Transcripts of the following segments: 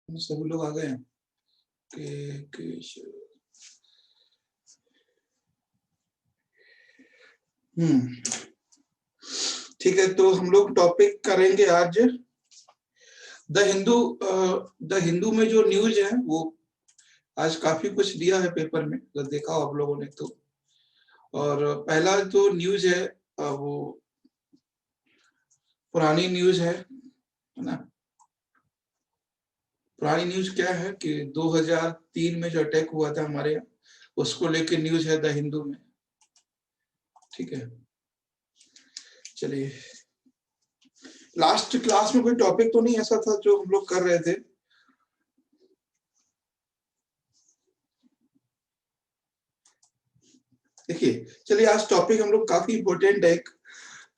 सभी लोग आ गए हैं के ठीक है, तो हम लोग टॉपिक करेंगे आज द हिंदू। द हिंदू में जो न्यूज है वो आज काफी कुछ दिया है पेपर में, अगर देखा हो आप लोगों ने तो। और पहला जो न्यूज है वो पुरानी न्यूज है ना। पुरानी न्यूज क्या है कि 2003 में जो अटैक हुआ था हमारे यहाँ, उसको लेके न्यूज है द हिंदू में। ठीक है, चलिए। लास्ट क्लास में कोई टॉपिक तो नहीं ऐसा था जो हम लोग कर रहे थे? देखिए, चलिए आज टॉपिक हम लोग काफी इंपॉर्टेंट है।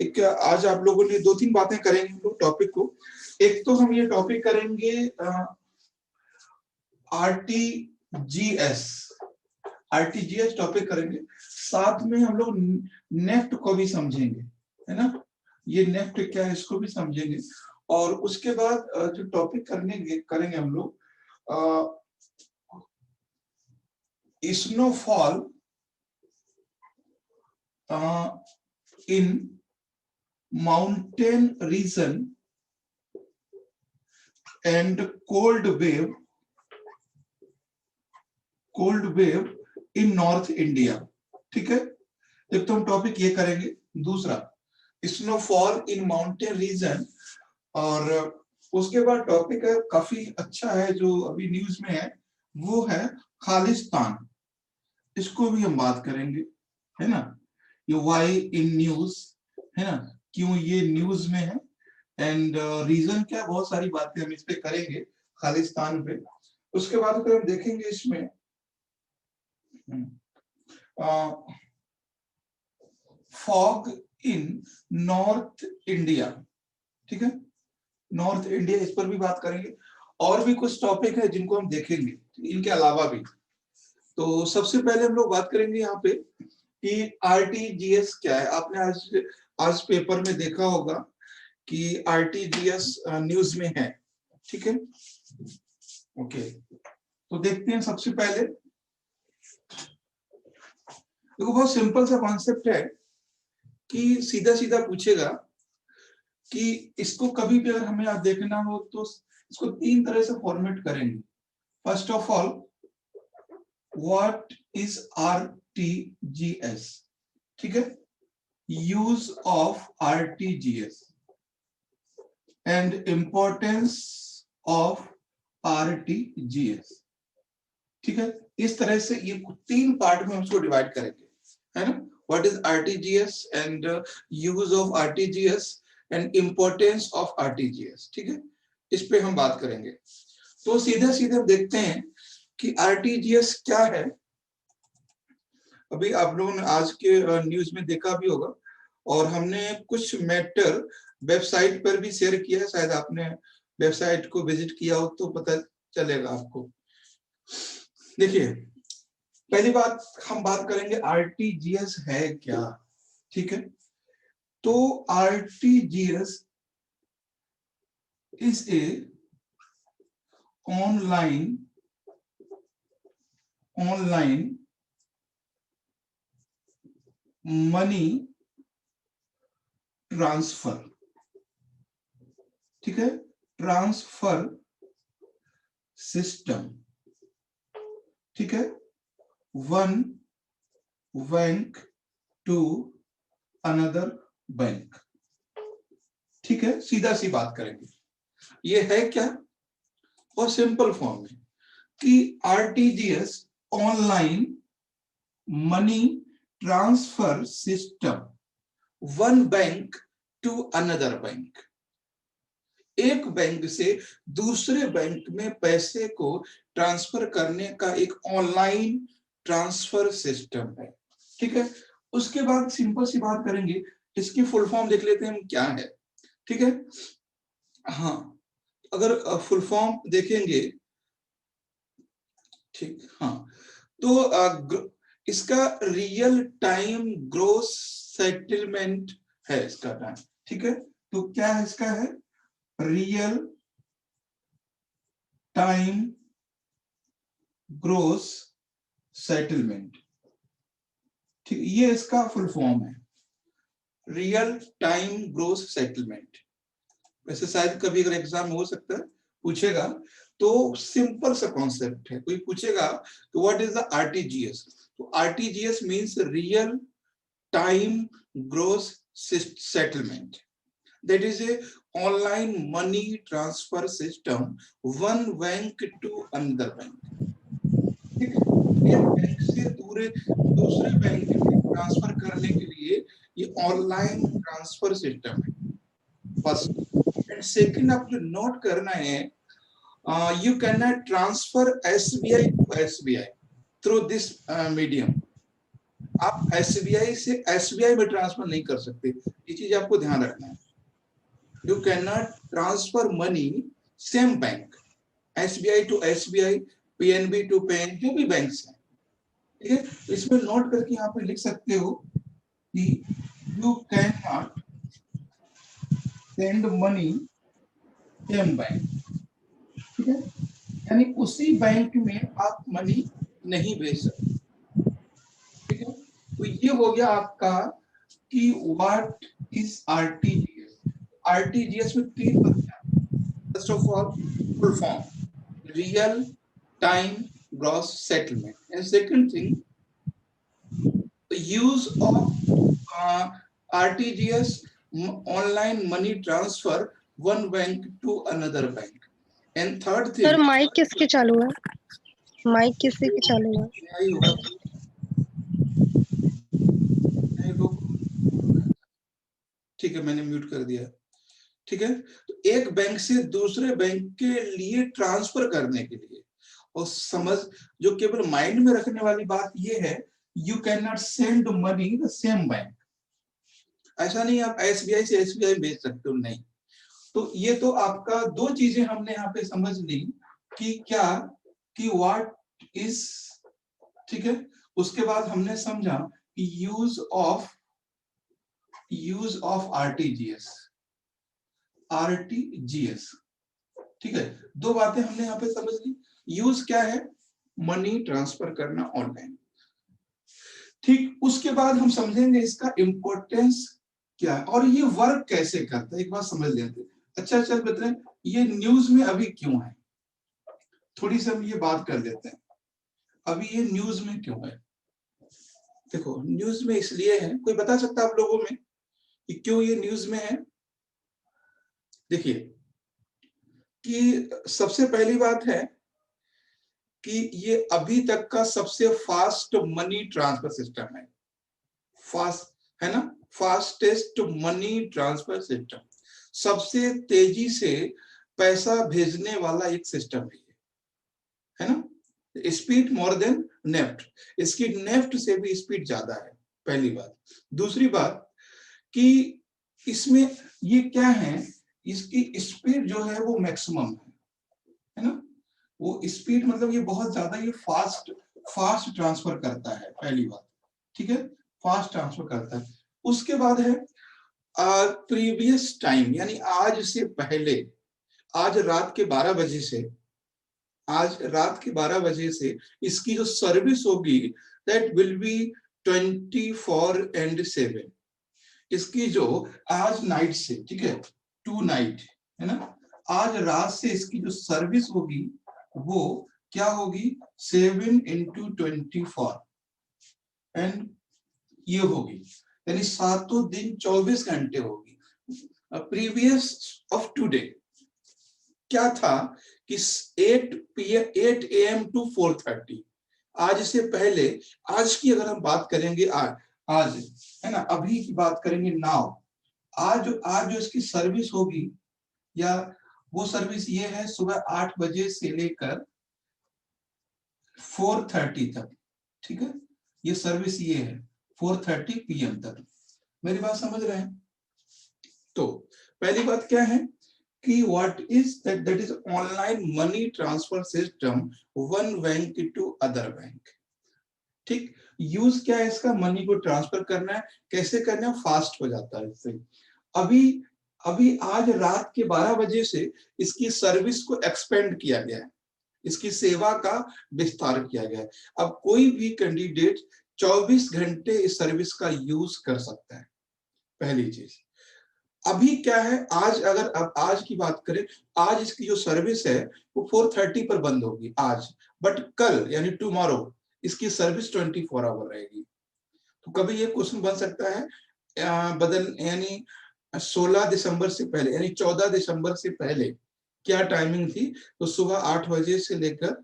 एक आज आप लोगों ने दो तीन बातें करेंगे हम लोग टॉपिक को। एक तो हम ये टॉपिक करेंगे आरटीजीएस। आरटीजीएस टॉपिक करेंगे, साथ में हम लोग नेफ्ट को भी समझेंगे, है ना। ये नेफ्ट क्या है इसको भी समझेंगे। और उसके बाद जो टॉपिक करेंगे हम लोग snowfall in mountain region and cold wave in North India। ठीक है, एक तो हम टॉपिक ये करेंगे। दूसरा स्नोफॉल इन माउंटेन रीजन, और उसके बाद टॉपिक है काफी अच्छा है जो अभी न्यूज में है, वो है खालिस्तान। इसको भी हम बात करेंगे, है ना। ये वाई इन न्यूज, है ना, क्यों ये न्यूज में है, एंड रीजन क्या, बहुत सारी बातें हम इस पे करेंगे खालिस्तान पे। उसके बाद अगर हम देखेंगे इसमें फॉग इन नॉर्थ इंडिया। ठीक है, नॉर्थ इंडिया, इस पर भी बात करेंगे। और भी कुछ टॉपिक है जिनको हम देखेंगे इनके अलावा भी। तो सबसे पहले हम लोग बात करेंगे यहाँ पे कि आरटीजीएस क्या है। आपने आज पेपर में देखा होगा कि आरटीजीएस न्यूज में है। ठीक है, ओके। तो देखते हैं सबसे पहले। देखो, बहुत सिंपल सा कॉन्सेप्ट है कि सीधा सीधा पूछेगा कि इसको कभी भी अगर हमें आज देखना हो तो इसको तीन तरह से फॉर्मेट करेंगे। First of all, what is RTGS. ठीक है, use of RTGS and importance of RTGS. ठीक है, इस तरह से ये तीन पार्ट में हम इसको डिवाइड करेंगे, है ना। What is RTGS and use of RTGS and importance of RTGS. ठीक है, इस पे हम बात करेंगे। तो सीधे सीधे देखते हैं कि आरटीजीएस क्या है। अभी आप लोगों ने आज के न्यूज में देखा भी होगा, और हमने कुछ मैटर वेबसाइट पर भी शेयर किया है। शायद आपने वेबसाइट को विजिट किया हो तो पता चलेगा आपको। देखिए, पहली बात हम बात करेंगे आरटीजीएस है क्या। ठीक है, तो RTGS is a online money transfer. ठीक है, ट्रांसफर सिस्टम। ठीक है, one bank to another bank. ठीक है, सीधा सी बात करेंगे। ये है क्या, और सिंपल फॉर्म में कि RTGS online money transfer system, one bank to another bank. एक बैंक से दूसरे बैंक में पैसे को ट्रांसफर करने का एक ऑनलाइन ट्रांसफर सिस्टम है। ठीक है, उसके बाद सिंपल सी बात करेंगे, इसकी फुल फॉर्म देख लेते हैं हम क्या है। ठीक है, हाँ, अगर फुल फॉर्म देखेंगे, ठीक, हाँ, तो इसका रियल टाइम ग्रोस सेटलमेंट है इसका टाइम। ठीक है, तो क्या है इसका, है रियल टाइम ग्रोस सेटलमेंट। ठीक, ये इसका फुल फॉर्म है, रियल टाइम ग्रोस सेटलमेंट। वैसे शायद कभी अगर एग्जाम में हो सकता है पूछेगा, तो सिंपल सा कॉन्सेप्ट है। कोई पूछेगा तो व्हाट इज द आरटीजीएस, तो RTGS means real time gross settlement, that is a online money transfer system one bank to another bank। ठीक है, एक बैंक से दूसरे बैंक में ट्रांसफर करने के लिए ये ऑनलाइन ट्रांसफर सिस्टम है फर्स्ट। एंड सेकंड आपको जो नोट करना है, you cannot transfer SBI to SBI through this medium. आप एसबीआई से एसबीआई में ट्रांसफर नहीं कर सकते, ये चीज आपको ध्यान रखना है। You cannot transfer money same bank, SBI to SBI, PNB to PNB, जो भी बैंक्स हैं, ठीक है। तो इसमें नोट करके यहाँ पे लिख सकते हो कि you cannot send money same bank, ठीक है, यानी उसी बैंक में आप मनी नहीं भेज सकते, ठीक है। तो ये हो गया आपका कि व्हाट इज आरटीजीएस। आरटीजीएस में तीन बातें। First of all, full form, real time gross settlement, and second thing, the use of RTGS, online money transfer one bank to another bank, and third thing, sir mike किसके चालू है? Mic किसके चालू है? ठीक है, मैंने म्यूट कर दिया, ठीक है। तो एक बैंक से दूसरे बैंक के लिए ट्रांसफर करने के लिए, और समझ जो केवल माइंड में रखने वाली बात ये है, you can not send money the same bank. ऐसा नहीं आप एसबीआई से एसबीआई भेज सकते हो, नहीं। तो ये तो आपका दो चीजें हमने यहाँ पे समझ ली कि क्या, कि व्हाट इज, ठीक है। उसके बाद हमने समझा कि यूज ऑफ आरटीजीएस, ठीक है। दो बातें हमने यहाँ पे समझ ली। यूज क्या है, मनी ट्रांसफर करना ऑनलाइन, ठीक। उसके बाद हम समझेंगे इसका इम्पोर्टेंस क्या है और ये वर्क कैसे करता है, एक बात समझ लेते हैं। अच्छा चल बताएं, ये न्यूज में अभी क्यों है, थोड़ी सी हम ये बात कर लेते हैं। अभी ये न्यूज में क्यों है? देखो, न्यूज में इसलिए है, कोई बता सकता है आप लोगों में कि क्यों ये न्यूज में है? देखिए कि सबसे पहली बात है कि ये अभी तक का सबसे फास्ट मनी ट्रांसफर सिस्टम है, फास्ट है ना, फास्टेस्ट मनी ट्रांसफर सिस्टम, सबसे तेजी से पैसा भेजने वाला एक सिस्टम है ना। स्पीड मोर देन नेफ्ट, इसकी नेफ्ट से भी स्पीड ज्यादा है, पहली बात। दूसरी बात कि इसमें ये क्या है, इसकी स्पीड जो है वो मैक्सिमम है ना। वो स्पीड मतलब ये बहुत ज्यादा, ये फास्ट ट्रांसफर करता है, पहली बात, ठीक है, फास्ट ट्रांसफर करता है। उसके बाद है प्रीवियस टाइम, यानी आज से पहले, आज रात के 12 बजे से, आज रात के 12 बजे से इसकी जो सर्विस होगी दैट विल बी 24/7। इसकी जो आज नाइट से, ठीक है, 2 नाइट है ना, आज रात से इसकी जो सर्विस होगी वो क्या होगी, 7/24 एंड ये होगी, यानी 7 दिन 24 घंटे होगी। प्रीवियस ऑफ टुडे क्या था कि 8 AM to 4:30, आज से पहले, आज की अगर हम बात करेंगे, आज है ना, अभी की बात करेंगे, नाउ, आज जो इसकी सर्विस होगी, या वो सर्विस ये है सुबह 8 बजे से लेकर 4:30 तक, ठीक है, ये सर्विस ये है 4:30 PM तक। मेरी बात समझ रहे हैं? तो पहली बात क्या है कि what is that is online money transfer system one bank to other bank, ठीक। यूज क्या है इसका, मनी को ट्रांसफर करना है, कैसे करना है, फास्ट हो जाता है इससे। अभी आज रात के 12 बजे से इसकी सर्विस को एक्सपेंड किया गया है, इसकी सेवा का विस्तार किया गया है। अब कोई भी कैंडिडेट 24 घंटे इस सर्विस का यूज कर सकता है, पहली चीज। अभी क्या है, आज अगर अब आज की बात करें, आज इसकी जो सर्विस है वो 4:30 पर बंद होगी आज, बट कल यानी टुमारो इसकी सर्विस 24 आवर रहेगी। तो कभी ये क्वेश्चन बन सकता है बदल यानी 16 दिसंबर से पहले यानी 14 दिसंबर से पहले क्या टाइमिंग थी, तो सुबह 8 बजे से लेकर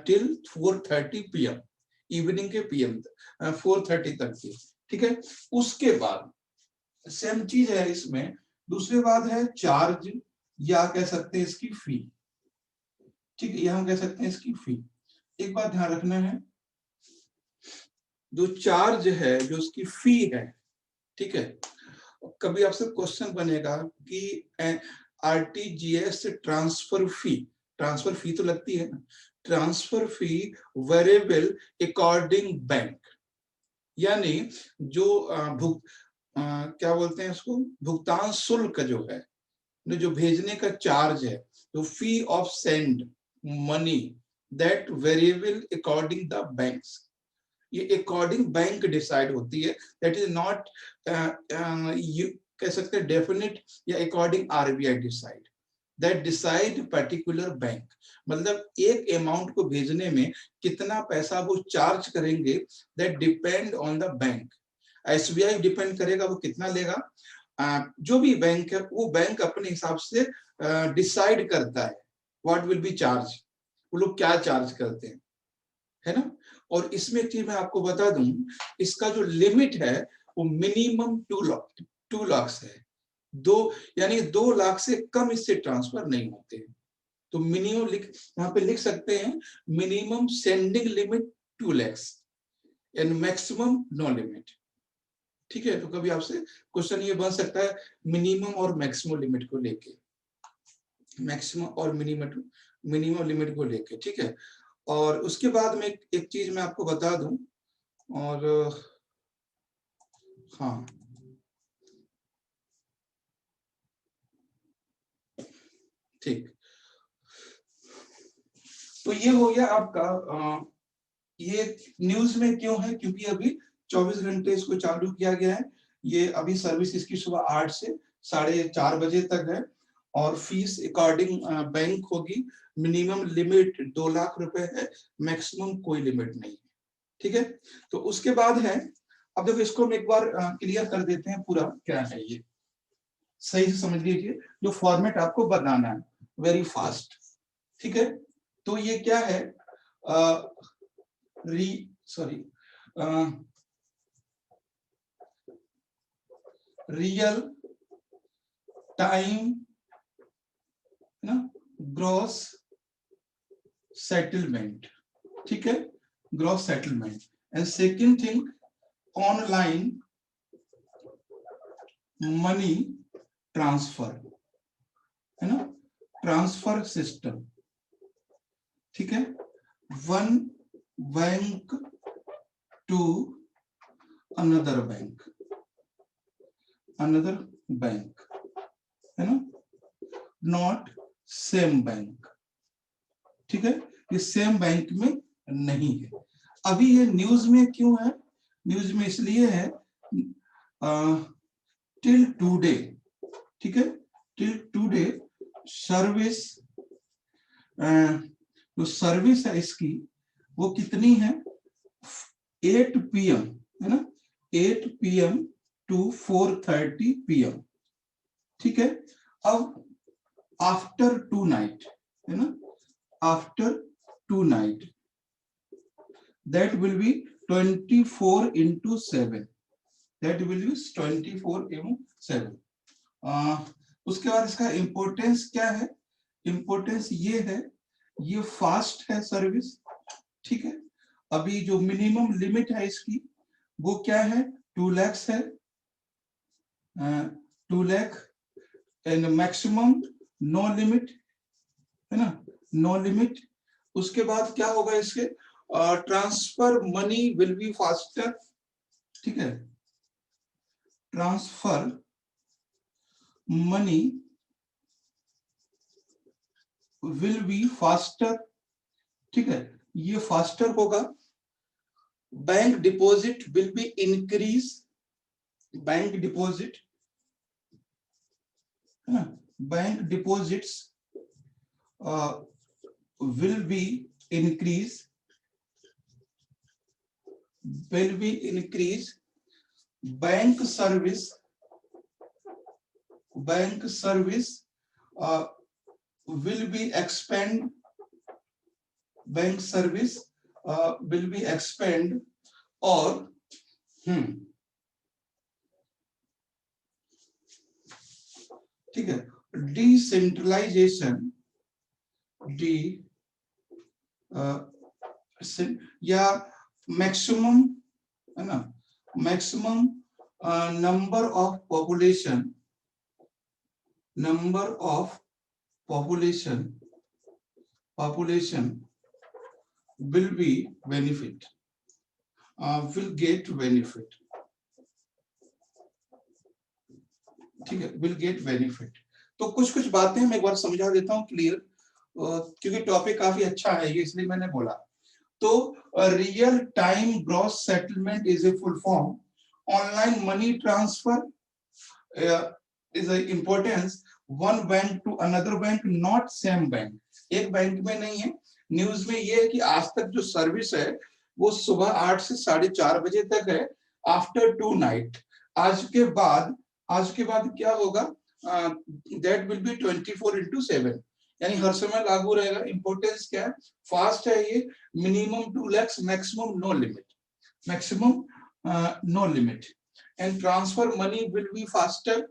टिल 4:30 PM, इवनिंग के PM 4:30 तक थी। ठीक है, उसके बाद सेम चीज है इसमें, दूसरी बात है चार्ज, या कह सकते हैं इसकी फी। ठीक है, यह हम कह सकते हैं इसकी फी। एक बात ध्यान रखना है, जो चार्ज है, जो उसकी फी है, ठीक है, कभी आपसे क्वेश्चन बनेगा कि आरटीजीएस ट्रांसफर फी तो लगती है ना, transfer fee variable according bank, यानी जो क्या बोलते हैं इसको, भुगतान शुल्क जो है, जो भेजने का चार्ज है, तो fee of send money that variable according the banks, ये अकॉर्डिंग बैंक डिसाइड होती है, दैट इज नॉट यू कह सकते हैं डेफिनेट, या according RBI decide particular bank, मतलब एक अमाउंट को भेजने में कितना पैसा वो चार्ज करेंगे, that depend on the bank. SBI depend करेगा वो कितना लेगा, जो भी बैंक है वो बैंक अपने हिसाब से डिसाइड करता है व्हाट विल बी चार्ज, वो लोग क्या चार्ज करते हैं, है ना। और इसमें एक चीज मैं आपको बता दूं, इसका जो लिमिट है वो मिनिमम 2 लाख है, यानी 2 लाख से कम इससे ट्रांसफर नहीं होते हैं। तो मिनिमम यहाँ पे लिख सकते हैं, minimum sending limit 2 lakh and maximum no limit. ठीक है, तो कभी आपसे क्वेश्चन ये बन सकता है मिनिमम और मैक्सिमम लिमिट को लेके, मैक्सिमम और मिनिमम लिमिट को लेके। ठीक है, और उसके बाद में एक चीज मैं आपको बता दूं, और हाँ, ठीक, तो ये हो गया आपका। ये न्यूज में क्यों है, क्योंकि अभी 24 घंटे इसको चालू किया गया है। ये अभी सर्विस इसकी सुबह 8 से 4:30 बजे तक है, और फीस अकॉर्डिंग बैंक होगी। मिनिमम लिमिट 2 लाख रुपए है, मैक्सिमम कोई लिमिट नहीं है। ठीक है, तो उसके बाद है, अब देखो इसको हम एक बार क्लियर कर देते हैं पूरा क्या है ये, सही से समझ लीजिए, जो फॉर्मेट आपको बनाना है वेरी फास्ट। ठीक है, तो ये क्या है, रियल टाइम ना ग्रॉस सेटलमेंट। ठीक है, gross settlement. And second thing, online money transfer, है ना, ट्रांसफर सिस्टम। ठीक है, one bank to another bank, है ना, नॉट सेम बैंक। ठीक है, ये सेम बैंक में नहीं है। अभी ये न्यूज में क्यों है, न्यूज में इसलिए है टिल टुडे। ठीक है, टिल टुडे सर्विस, जो सर्विस है इसकी वो कितनी है, 8 PM, है ना, 8 PM टू 4:30 PM। ठीक है, अब आफ्टर 2 नाइट, है ना, after 2 night that will be 24/7, that will be 24/7। उसके बाद इसका इंपोर्टेंस क्या है, इंपोर्टेंस ये है, ये फास्ट है सर्विस। ठीक है, अभी जो मिनिमम लिमिट है इसकी वो क्या है, 2 लाख है, 2 lakh, and maximum no limit, है ना, नो लिमिट। उसके बाद क्या होगा इसके, transfer money will be faster. ठीक है, transfer money will be faster ठीक है, ये फास्टर होगा। Bank deposit will be increase, bank deposit है ना, bank deposits will be increase, will be increase, bank service will be expand, bank service will be expand, और ठीक है, decentralisation, या मैक्सिमम है ना, maximum number of population, number of population will be benefit, will get benefit, ठीक है, will get benefit। तो कुछ कुछ बातें मैं एक बार समझा देता हूँ क्लियर, क्योंकि टॉपिक काफी अच्छा है ये, इसलिए मैंने बोला। तो real time gross settlement is a full form, online money transfer is a importance, one bank to another bank, not same bank, एक बैंक में नहीं है। न्यूज में ये है कि आज तक जो सर्विस है वो सुबह 8 से 4:30 बजे तक है, आफ्टर 2 नाइट। आज के बाद क्या होगा, दैट विल बी 24/7, यानी हर समय लागू रहेगा। इंपॉर्टेंस क्या है, फास्ट है ये, minimum 2 lakhs, maximum no limit, maximum no limit, and transfer money will be faster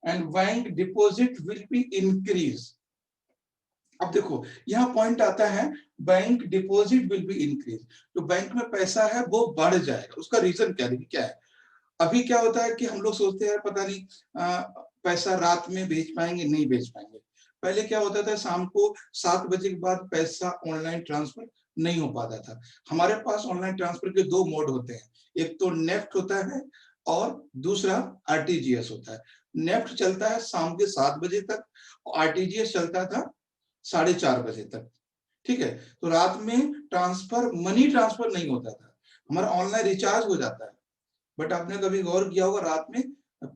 and bank deposit will be increase। अब देखो यहाँ पॉइंट आता है, bank deposit will be increase, तो बैंक में पैसा है वो बढ़ जाएगा। उसका रीजन क्या है? अभी क्या होता है कि हम लोग सोचते हैं पता नहीं पैसा रात में भेज पाएंगे, नहीं भेज पाएंगे। पहले क्या होता था, शाम को 7 बजे के बाद पैसा ऑनलाइन ट्रांसफर नहीं हो पाता था। हमारे पास ऑनलाइन ट्रांसफर के 2 मोड होते हैं, एक तो नेफ्ट होता है और दूसरा आरटीजीएस होता है। नेफ्ट चलता है शाम के 7 बजे तक, आरटीजीएस चलता था 4:30 बजे तक, ठीक है। तो रात में ट्रांसफर, मनी ट्रांसफर नहीं होता था, हमारा ऑनलाइन रिचार्ज हो जाता है। बट आपने कभी गौर किया होगा, रात में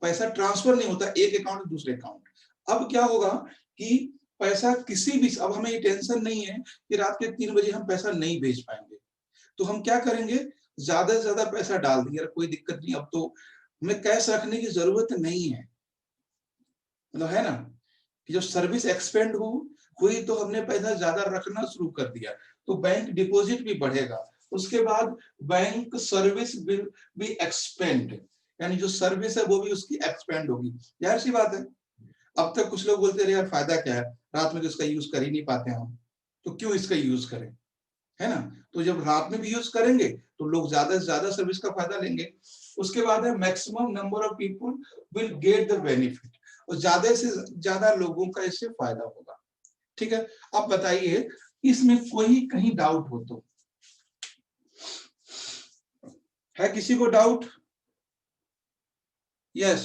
पैसा ट्रांसफर नहीं होता एक अकाउंट से दूसरे अकाउंट। अब क्या होगा कि पैसा किसी भी, अब हमें ये टेंशन नहीं है कि रात के 3 बजे हम पैसा नहीं भेज पाएंगे, तो हम क्या करेंगे, ज्यादा से ज्यादा पैसा डाल देंगे, कोई दिक्कत नहीं। अब तो हमें कैश रखने की जरूरत नहीं है, मतलब है ना, कि जब सर्विस एक्सपेंड हुई तो हमने पैसा ज्यादा रखना शुरू कर दिया, तो बैंक डिपॉजिट भी बढ़ेगा। उसके बाद bank service will be expand, यानी जो सर्विस है वो भी उसकी एक्सपेंड होगी। जाहिर सी बात है, अब तक कुछ लोग बोलते रहे यार फायदा क्या है, रात में तो इसका यूज कर ही नहीं पाते हम, तो क्यों इसका यूज करें, है ना। तो जब रात में भी यूज करेंगे तो लोग ज्यादा से ज्यादा सर्विस का फायदा लेंगे। उसके बाद है maximum number of people will get the benefit, और ज्यादा से ज्यादा लोगों का इससे फायदा होगा, ठीक है। अब बताइए इसमें कोई कहीं डाउट हो तो, है किसी को doubt? Yes,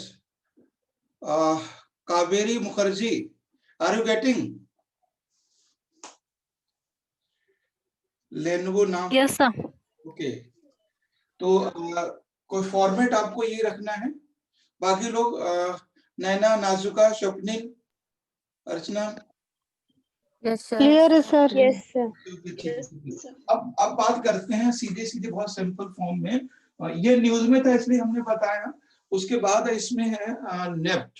Kaveri Mukherjee, are you getting? Lenovo नाम, यस सर। ओके। तो कोई फॉर्मेट आपको ये रखना है, बाकी लोग Naina, Najuka, Swapnil, Archana, yes sir. Clear है सर। Yes sir. ठीक है। अब बात करते हैं सीधे सीधे बहुत सिंपल फॉर्म में, ये न्यूज में था इसलिए हमने बताया। उसके बाद इसमें है नेफ्ट,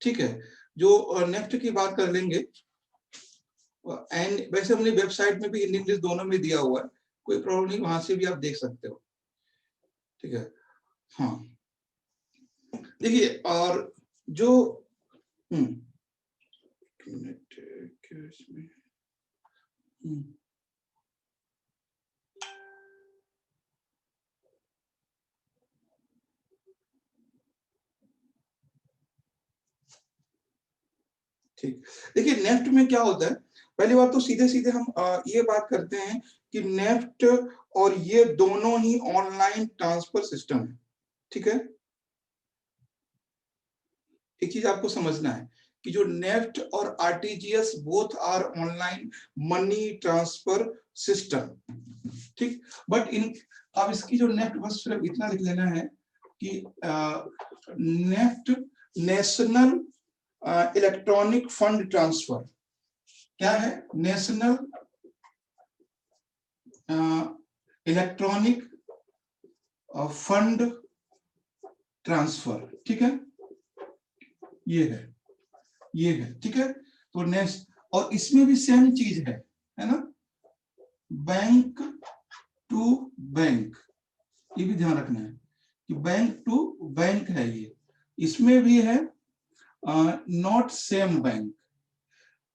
ठीक है। जो नेफ्ट की बात कर लेंगे, एंड वैसे हमने वेबसाइट में भी हिंदी इंग्लिश दोनों में दिया हुआ है, कोई प्रॉब्लम नहीं, वहां से भी आप देख सकते हो, ठीक है। हाँ देखिए, और जो ठीक, देखिए नेफ्ट में क्या होता है, पहली बात तो सीधे सीधे हम ये बात करते हैं कि नेफ्ट और ये दोनों ही ऑनलाइन ट्रांसफर सिस्टम है, ठीक है। एक चीज आपको समझना है कि जो नेफ्ट और RTGS both are online money transfer system, ठीक। बट इन अब इसकी जो नेफ्ट, बस सिर्फ इतना लिख लेना है कि NEFT national electronic fund transfer क्या है, नेशनल इलेक्ट्रॉनिक फंड ट्रांसफर, ठीक है, ये है, ठीक है। तो नेक्स्ट, और इसमें भी सेम चीज है ना, बैंक टू बैंक, ये भी ध्यान रखना है कि बैंक टू बैंक है ये, इसमें भी है नॉट सेम बैंक,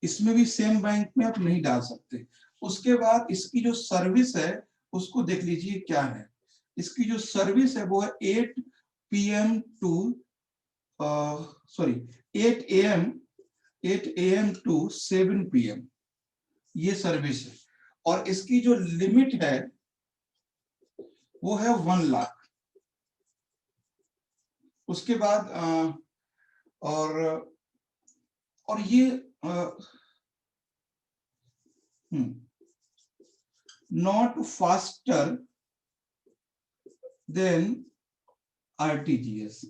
इसमें भी सेम बैंक में आप नहीं डाल सकते। उसके बाद इसकी जो सर्विस है उसको देख लीजिए क्या है, इसकी जो सर्विस है वो है 8 PM to 8 AM to 7 PM, ये सर्विस है। और इसकी जो लिमिट है वो है 1 लाख। उसके बाद और ये नॉट फास्टर देन आरटीजीएस,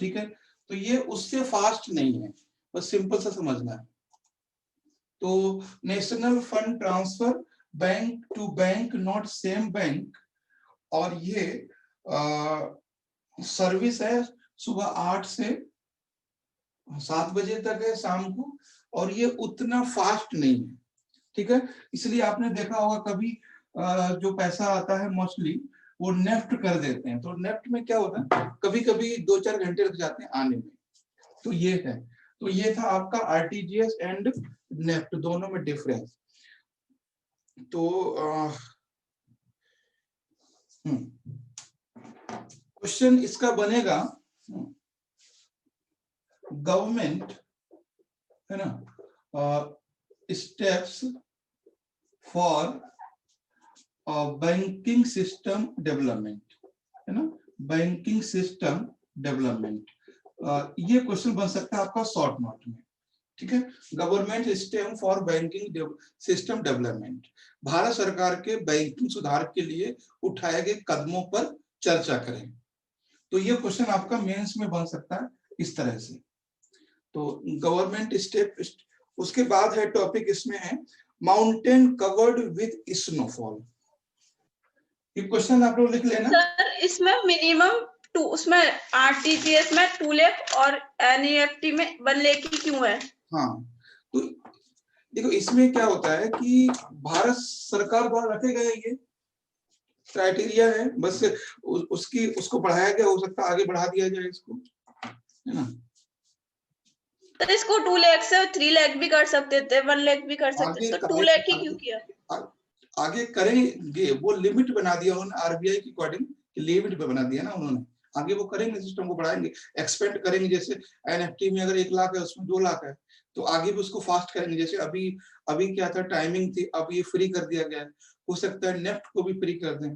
ठीक है। तो ये उससे फास्ट नहीं है, बस सिंपल सा समझना है। तो national fund transfer bank to bank, not same bank, और ये सर्विस है सुबह 8 से 7 बजे तक है शाम को, और ये उतना फास्ट नहीं है, ठीक है। इसलिए आपने देखा होगा कभी जो पैसा आता है मोस्टली वो नेफ्ट कर देते हैं, तो नेफ्ट में क्या होता है कभी कभी 2-4 घंटे लग जाते हैं आने में। तो ये है, तो ये था आपका आरटीजीएस एंड नेफ्ट, दोनों में डिफरेंस। तो क्वेश्चन इसका बनेगा, गवर्नमेंट है ना, steps for banking system development, है ना, बैंकिंग सिस्टम डेवलपमेंट, ये क्वेश्चन बन सकता है आपका शॉर्ट नोट में, ठीक है। Government step for banking system development, Bharat सरकार के बैंकिंग सुधार के लिए उठाए गए कदमों पर चर्चा करें। तो ये क्वेश्चन आपका मेंस में बन सकता है इस तरह से। तो गवर्नमेंट स्टेप, उसके बाद है टॉपिक इसमें है माउंटेन कवर्ड विद स्नोफॉल। ये क्वेश्चन आप लोग लिख लेना सर। इसमें मिनिमम उसमें आरटीजीएस में 2 लाख और एनईएफटी में 1 लाख ही क्यों है? हाँ, तो देखो इसमें क्या होता है कि भारत सरकार द्वारा रखे गए ये क्राइटेरिया है, बस उसको बढ़ाया गया, हो सकता है आगे बढ़ा दिया जाए इसको, है ना। तो इसको 2 लाख से 3 लाख भी कर सकते थे, 1 लाख भी कर सकते थे, तो 2 लाख ही क्यों किया? आगे करेंगे, वो लिमिट बना दिया उन्होंने आरबीआई के अकॉर्डिंग, लिमिट पे बना दिया ना उन्होंने, आगे वो करेंगे, सिस्टम को बढ़ाएंगे, एक्सपेंड करेंगे। जैसे एनएफटी में अगर 1 लाख है उसमें 2 लाख है, तो आगे भी उसको फास्ट करेंगे। जैसे अभी क्या था, टाइमिंग थी, अब ये फ्री कर दिया गया है, हो सकता है नेफ्ट को भी फ्री कर दें।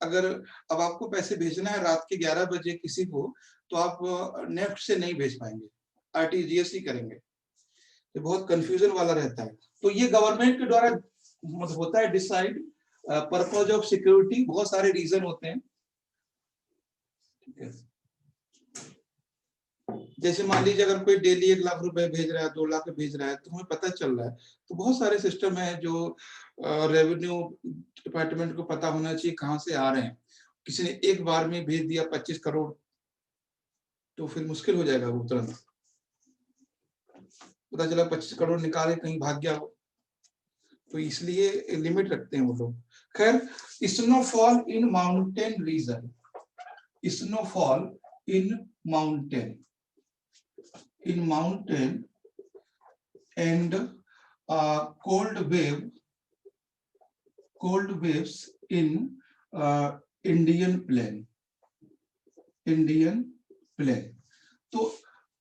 अगर अब आपको पैसे भेजना है रात के 11 बजे किसी को, तो आप नेफ्ट से नहीं भेज पाएंगे, आरटीजीएस ही करेंगे, तो बहुत कंफ्यूजन वाला रहता है। तो ये गवर्नमेंट के द्वारा होता है डिसाइड, पर्पज ऑफ सिक्योरिटी, बहुत सारे रीजन होते हैं, ठीक है। जैसे मान लीजिए अगर कोई डेली 1 लाख रुपए भेज रहा है, 2 लाख भेज रहा है, तो हमें पता चल रहा है, तो बहुत सारे सिस्टम है जो रेवेन्यू डिपार्टमेंट को पता होना चाहिए कहाँ से आ रहे हैं। किसी ने एक बार में भेज दिया 25 करोड़, तो फिर मुश्किल हो जाएगा वो तुरंत, पता चला 25 करोड़ निकाले कहीं भाग गया हो, तो इसलिए लिमिट रखते हैं वो लोग। खैर, snowfall in mountain region, snowfall in mountain and cold waves in Indian plain, तो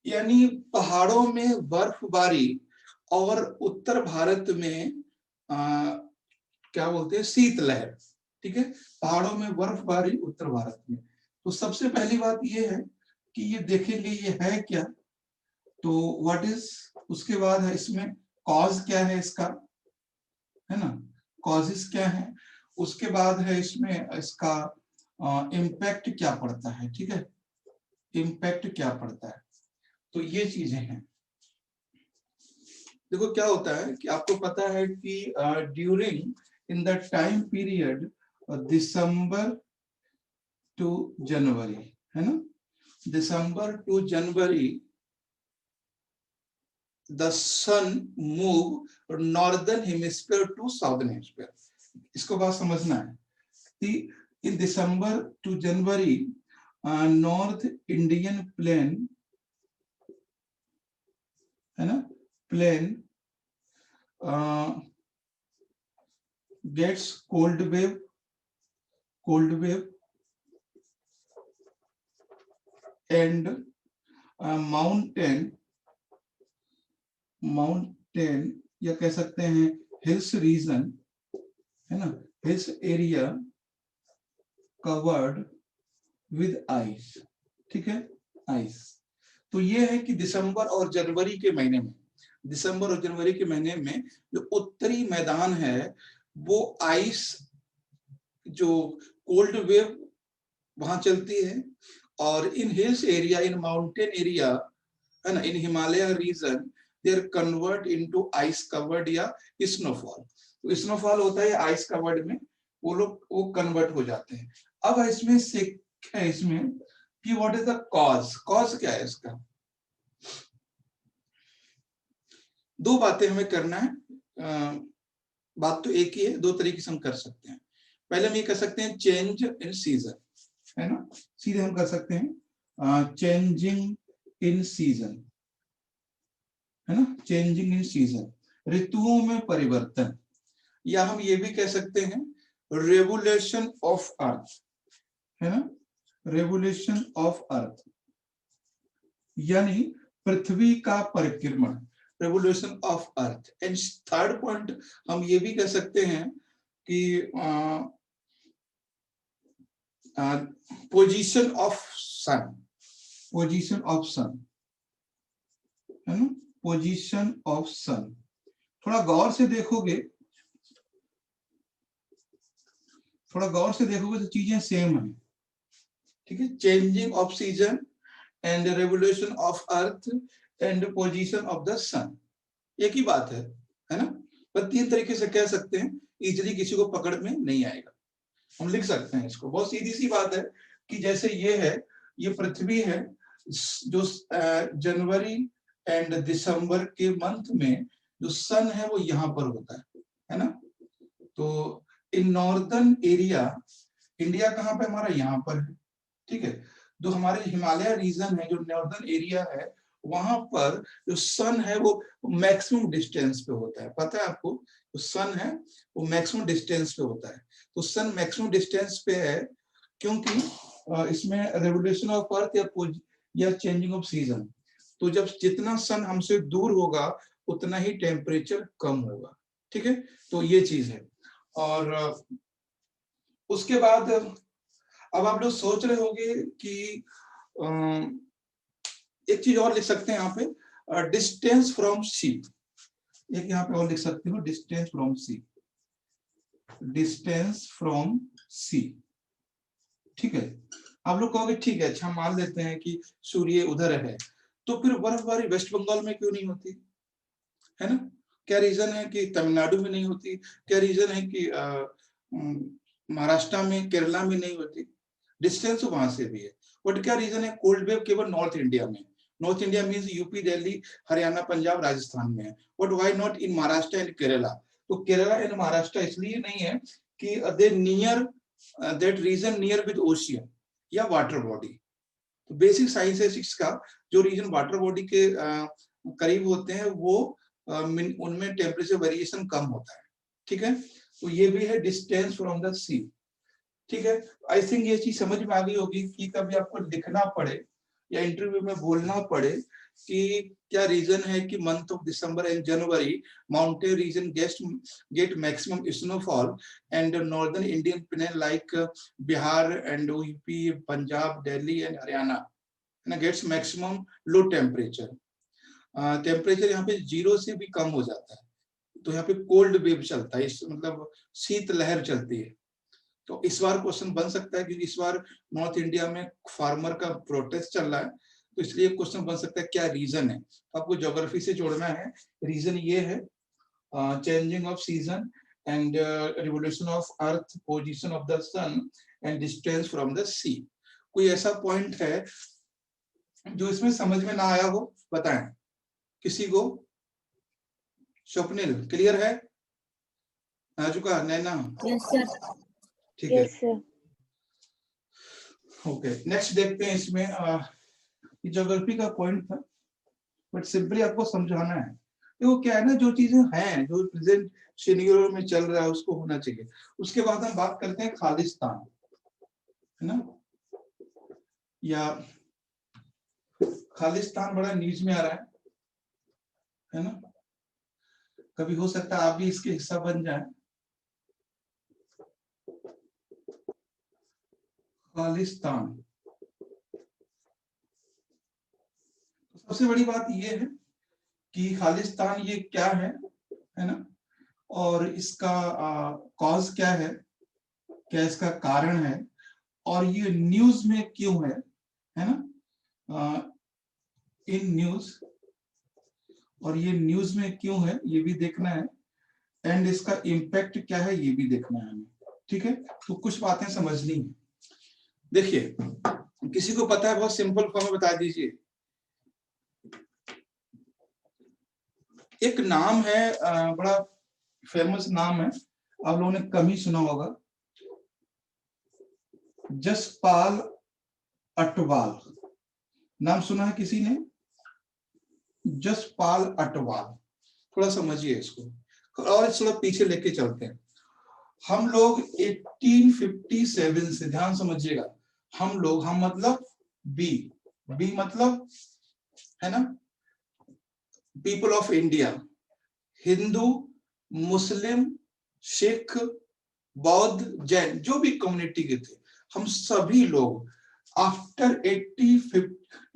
यानी पहाड़ों में बर्फबारी और उत्तर भारत में क्या बोलते हैं, शीतलहर, ठीक है। पहाड़ों में बर्फबारी उत्तर भारत में, तो सबसे पहली बात ये है कि ये देखेंगे ये है क्या, तो व्हाट इज, उसके बाद है इसमें कॉज क्या है इसका, है ना, कॉजेस क्या है, उसके बाद है इसमें इसका इम्पैक्ट क्या पड़ता है, ठीक है, इम्पैक्ट क्या पड़ता है, तो ये चीजें हैं। देखो क्या होता है कि आपको पता है कि during in the time period December to January, है ना, December to January the sun move northern hemisphere to southern hemisphere। इसको बात समझना है कि in December to January North Indian plain, है ना, plain gets cold wave and mountain या कह सकते हैं हिल्स रीजन, है ना, hills area covered with ice, ठीक है, आइस। तो ये है कि दिसंबर और जनवरी के महीने में, दिसंबर और जनवरी के महीने में जो उत्तरी मैदान है वो आइस, जो कोल्ड वेव वहां चलती है, और in hills area, in mountain area, है ना, in Himalaya region they are convert into ice covered या स्नोफॉल। तो स्नोफॉल होता है आइस कवर्ड में, वो लोग वो कन्वर्ट हो जाते हैं। अब इसमें से है इसमें कि what is the cause, cause क्या है इसका। दो बातें हमें करना है, बात तो एक ही है, दो तरीके से हम कर सकते हैं। पहले हम ये कर सकते हैं चेंज इन सीजन, है ना, सीधे हम कर सकते हैं चेंजिंग इन सीजन, है ना, चेंजिंग इन सीजन, ऋतुओं में परिवर्तन, या हम ये भी कह सकते हैं रेवोल्यूशन ऑफ अर्थ, है ना, रेवोल्यूशन ऑफ अर्थ, यानी पृथ्वी का परिक्रमण, revolution of earth. And third point हम ये भी कह सकते हैं कि position of sun, position of sun, है ना, पोजीशन ऑफ सन। थोड़ा गौर से देखोगे, थोड़ा गौर से देखोगे तो चीजें सेम है, ठीक है, changing of season and revolution of earth and position of the sun, एक ही बात है ना, पर तीन तरीके से कह सकते हैं, इजीली किसी को पकड़ में नहीं आएगा। हम लिख सकते हैं इसको, बहुत सीधी सी बात है कि जैसे ये है, ये पृथ्वी है, जो जनवरी एंड दिसंबर के मंथ में जो सन है वो यहाँ पर होता है ना। तो इन नॉर्दर्न एरिया, इंडिया कहाँ पे हमारा, यहाँ पर है, ठीक है, जो हमारे हिमालय रीजन है, जो नॉर्दर्न एरिया है, वहां पर जो सन है वो मैक्सिमम डिस्टेंस पे होता है। पता है आपको, जो सन है वो मैक्सिमम डिस्टेंस पे होता है। तो सन मैक्सिमम डिस्टेंस पे है क्योंकि इसमें रेवोल्यूशन ऑफ अर्थ या चेंजिंग ऑफ सीजन, तो जब जितना सन हमसे दूर होगा उतना ही टेम्परेचर कम होगा, ठीक है, तो ये चीज है। और उसके बाद अब आप लोग सोच रहे होंगे कि एक चीज और लिख सकते हैं यहाँ पे, डिस्टेंस फ्रॉम सी, एक यहाँ पे और लिख सकते हो, distance from sea, distance from sea, ठीक है। आप लोग कहोगे ठीक है, अच्छा मान लेते हैं कि सूर्य उधर है, तो फिर बर्फबारी वेस्ट बंगाल में क्यों नहीं होती, है ना, क्या रीजन है कि तमिलनाडु में नहीं होती, क्या रीजन है कि महाराष्ट्र में, केरला में नहीं होती, डिस्टेंस वहां से भी है। बट क्या रीजन है, कोल्ड वेव केवल नॉर्थ इंडिया में, north India means UP, Delhi, Haryana, Punjab, Rajasthan में है, but why not in Maharashtra and Kerala. तो केरला एंड महाराष्ट्र इसलिए नहीं है कि they near that region near with ocean या वाटर बॉडी। तो बेसिक साइंस का जो रीजन वाटर बॉडी के करीब होते हैं वो उनमें टेम्परेचर वेरिएशन कम होता है, ठीक है। तो ये भी है डिस्टेंस फ्रॉम द सी, ठीक है। आई थिंक ये चीज समझ में आ गई होगी कि कभी आपको लिखना पड़े या इंटरव्यू में बोलना पड़े कि क्या रीजन है कि month of December and January mountain region get maximum snowfall and northern Indian plain like Bihar and UP, Punjab, Delhi and Haryana ना, gets maximum low temperature. Temperature यहाँ पे 0 से भी कम हो जाता है, तो यहाँ पे कोल्ड वेव चलता है, इस मतलब शीत लहर चलती है। तो इस बार क्वेश्चन बन सकता है, क्योंकि इस बार नॉर्थ इंडिया में फार्मर का प्रोटेस्ट चल रहा है, तो इसलिए क्वेश्चन बन सकता है क्या रीजन है। तो आपको ज्योग्राफी से जोड़ना है। रीजन ये है changing of season and revolution of earth, position of the sun and distance from the sea. कोई ऐसा पॉइंट है जो इसमें समझ में ना आया हो, बताएं किसी को। स्वप्निल क्लियर है? आ चुका नैना? Yes, sir. ठीक है, यस सर। ओके। नेक्स्ट देखते हैं इसमें ज्योग्राफी का पॉइंट था, बट सिंपली आपको समझाना है। वो क्या है ना, जो चीजें हैं, जो प्रेजेंट सिनेरियो में चल रहा है उसको होना चाहिए। उसके बाद हम बात करते हैं खालिस्तान, है ना, या खालिस्तान बड़ा न्यूज में आ रहा है ना। कभी हो सकता है आप भी इसके हिस्सा बन जाए। खालिस्तान, सबसे बड़ी बात ये है कि खालिस्तान ये क्या है ना, और इसका कॉज क्या है, क्या इसका कारण है, और ये न्यूज में क्यों है ना, इन न्यूज, और ये न्यूज में क्यों है ये भी देखना है, एंड इसका इम्पैक्ट क्या है ये भी देखना है हमें। ठीक है, तो कुछ बातें समझनी है। देखिए, किसी को पता है, बहुत सिंपल फॉर्म में बता दीजिए। एक नाम है, बड़ा फेमस नाम है, आप लोगों ने कम ही सुना होगा, जसपाल अटवाल। नाम सुना है किसी ने? जसपाल अटवाल। थोड़ा समझिए इसको, और थोड़ा पीछे लेके चलते हैं। हम लोग 1857 से, ध्यान समझिएगा, हम लोग, हम मतलब बी मतलब है ना, पीपल ऑफ इंडिया, हिंदू, मुस्लिम, सिख, बौद्ध, जैन, जो भी कम्युनिटी के थे, हम सभी लोग आफ्टर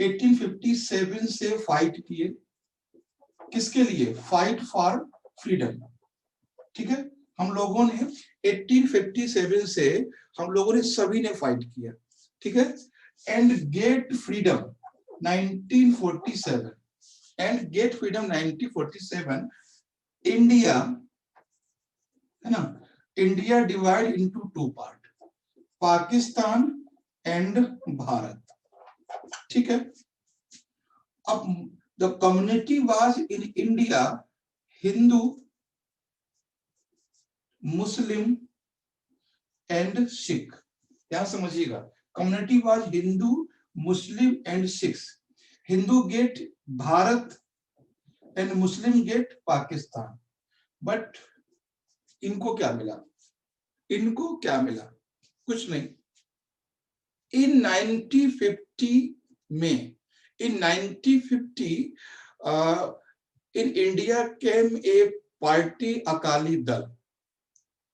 1857 से फाइट किए। किसके लिए? Fight for freedom. ठीक है, हम लोगों ने 1857 से, हम लोगों ने सभी ने फाइट किया। ठीक है, and get freedom 1947, and get freedom 1947। India है ना, India divide into 2 part, Pakistan and Bharat. ठीक है, अब the community was in India Hindu, Muslim and Sikh. यहां समझिएगा, community was Hindu, Muslim and Sikh. Hindu get Bharat and Muslim get Pakistan. But इनको क्या मिला? इनको क्या मिला? कुछ नहीं। इन 1950 में, in 1950 in India came a party, Akali Dal.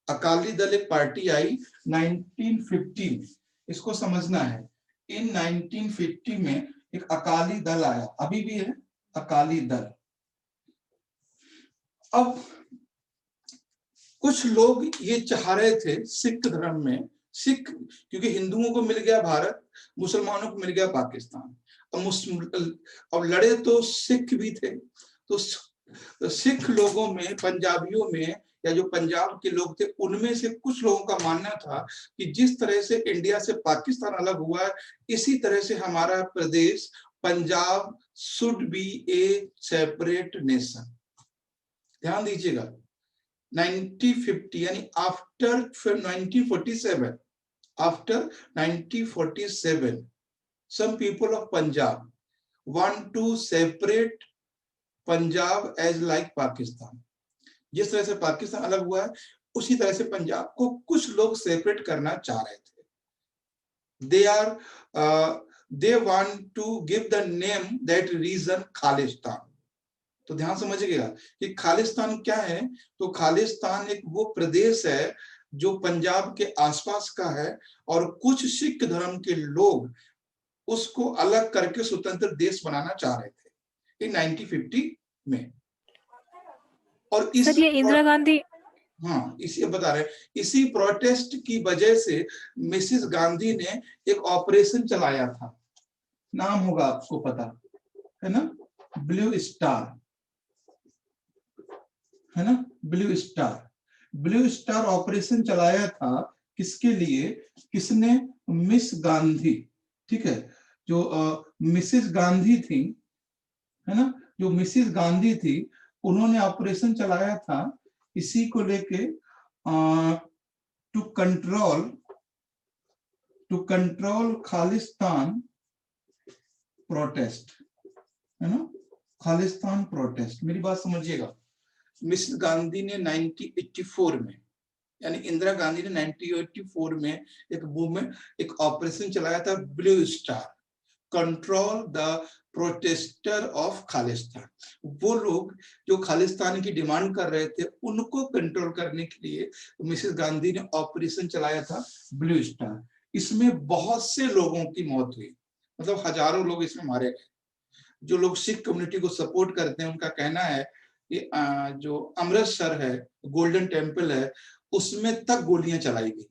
Akali Dal एक पार्टी आई 1950 में, इसको समझना है। इन 1950 में एक अकाली दल आया, अभी भी है अकाली दल। अब कुछ लोग ये चाह रहे थे सिख धर्म में, सिख, क्योंकि हिंदुओं को मिल गया भारत, मुसलमानों को मिल गया पाकिस्तान, अब लड़े तो सिख भी थे। तो सिख लोगों में, पंजाबियों में, या जो पंजाब के लोग थे, उनमें से कुछ लोगों का मानना था कि जिस तरह से इंडिया से पाकिस्तान अलग हुआ है, इसी तरह से हमारा प्रदेश Punjab should be a separate nation. ध्यान दीजिएगा, 1950 यानी after 1947, after 1947 some people of Punjab want to separate Punjab as like Pakistan। जिस तरह से पाकिस्तान अलग हुआ है, उसी तरह से पंजाब को कुछ लोग सेपरेट करना चाह रहे थे। they want to give the name that region Khalistan. तो ध्यान समझिएगा कि खालिस्तान क्या है। तो खालिस्तान एक वो प्रदेश है जो पंजाब के आसपास का है, और कुछ सिख धर्म के लोग उसको अलग करके स्वतंत्र देश बनाना चाह रहे थे इन 1950 में। और इस सर ये इंदिरा गांधी, हाँ, इसी बता रहे, इसी प्रोटेस्ट की वजह से मिसेस गांधी ने एक ऑपरेशन चलाया था, नाम होगा आपको पता है ना, ब्लू स्टार, है ना, blue star. Blue star operation चलाया था किसके लिए, किसने, मिस गांधी, ठीक है, जो मिसेस गांधी थी, है ना, जो मिसेस गांधी थी, उन्होंने ऑपरेशन चलाया था इसी को लेके, टू कंट्रोल खालिस्तान प्रोटेस्ट, है ना, खालिस्तान प्रोटेस्ट। मेरी बात समझिएगा, मिस गांधी ने 1984 में, यानी इंदिरा गांधी ने 1984 में एक मूवमेंट, एक ऑपरेशन चलाया था blue star, control the protester of Khalistan. वो लोग जो खालिस्तान की डिमांड कर रहे थे उनको कंट्रोल करने के लिए मिसेस गांधी ने ऑपरेशन चलाया था ब्लू स्टार। इसमें बहुत से लोगों की मौत हुई, मतलब हजारों लोग इसमें मारे गए। जो लोग सिख कम्युनिटी को सपोर्ट करते हैं उनका कहना है कि जो अमृतसर है, गोल्डन टेम्पल है, उसमें तक गोलियां चलाई गई,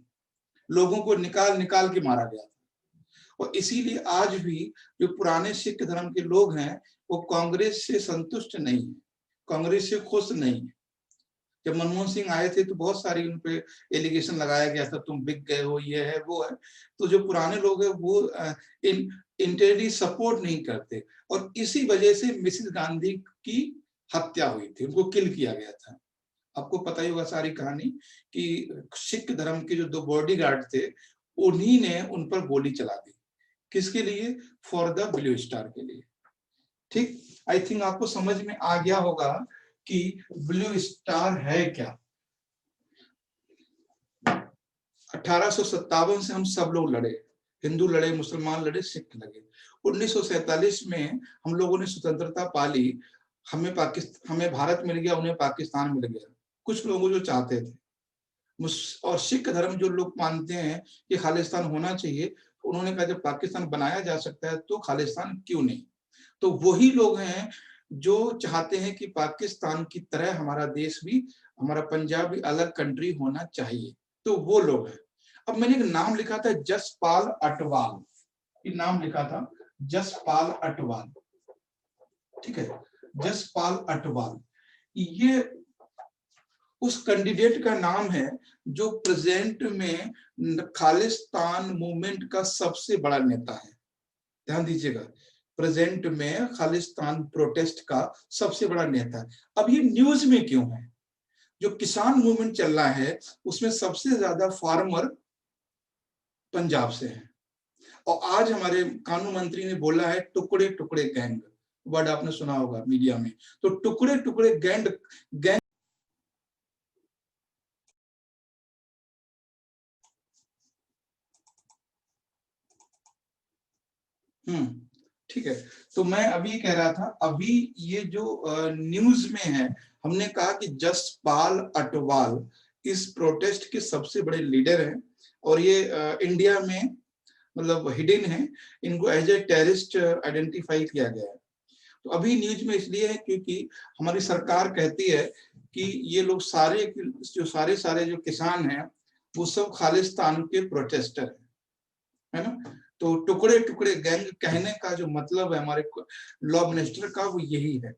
लोगों को निकाल निकाल के मारा गया। और इसीलिए आज भी जो पुराने सिख धर्म के लोग हैं वो कांग्रेस से संतुष्ट नहीं है, कांग्रेस से खुश नहीं है। जब मनमोहन सिंह आए थे तो बहुत सारी उन पे एलिगेशन लगाया गया था, तुम बिक गए हो, ये है वो है। तो जो पुराने लोग हैं वो इंटेरली सपोर्ट नहीं करते, और इसी वजह से मिसेस गांधी की हत्या हुई थी, उनको किल किया गया था। आपको पता ही होगा सारी कहानी कि सिख धर्म के जो 2 बॉडीगार्ड थे उन्हीं ने उन पर गोली चला दी, किसके लिए, फॉर द ब्लू स्टार के लिए। ठीक, आई थिंक आपको समझ में आ गया होगा कि ब्लू स्टार है क्या। 1857 से हम सब लोग लड़े, हिंदू लड़े, मुसलमान लड़े, सिख लड़े। 1947 में हम लोगों ने स्वतंत्रता पाली, हमें भारत मिल गया, उन्हें पाकिस्तान मिल गया, कुछ लोगों जो चाहते थे। और सिख धर्म जो लोग मानते हैं कि खालिस्तान होना चाहिए, उन्होंने कहा जब पाकिस्तान बनाया जा सकता है तो खालिस्तान क्यों नहीं। तो वही लोग हैं जो चाहते हैं कि पाकिस्तान की तरह हमारा देश भी, हमारा पंजाब भी अलग कंट्री होना चाहिए, तो वो लोग हैं। अब मैंने एक नाम लिखा था जसपाल अटवाल, ये नाम लिखा था जसपाल अटवाल, ठीक है, जसपाल अटवाल। ये उस कैंडिडेट का नाम है जो प्रेजेंट में खालिस्तान मूवमेंट का सबसे बड़ा नेता है। ध्यान दीजिएगा, प्रेजेंट में खालिस्तान प्रोटेस्ट का सबसे बड़ा नेता है। अब ये न्यूज में क्यों है? जो किसान मूवमेंट चल रहा है उसमें सबसे ज्यादा फार्मर पंजाब से है, और आज हमारे कानून मंत्री ने बोला है टुकड़े टुकड़े गैंग, वर्ड आपने सुना होगा मीडिया में। तो टुकड़े टुकड़े गैंग ठीक है। तो मैं अभी कह रहा था, अभी ये जो न्यूज में है, हमने कहा कि जसपाल अटवाल इस प्रोटेस्ट के सबसे बड़े लीडर हैं, और ये इंडिया में मतलब हिडन है, इनको एज ए टेररिस्ट आइडेंटिफाई किया गया है। तो अभी न्यूज में इसलिए है क्योंकि हमारी सरकार कहती है कि ये लोग सारे जो किसान हैं वो सब खालिस्तान के प्रोटेस्टर है ना। तो टुकड़े टुकड़े गैंग कहने का जो मतलब है हमारे लॉ मिनिस्टर का, वो यही है।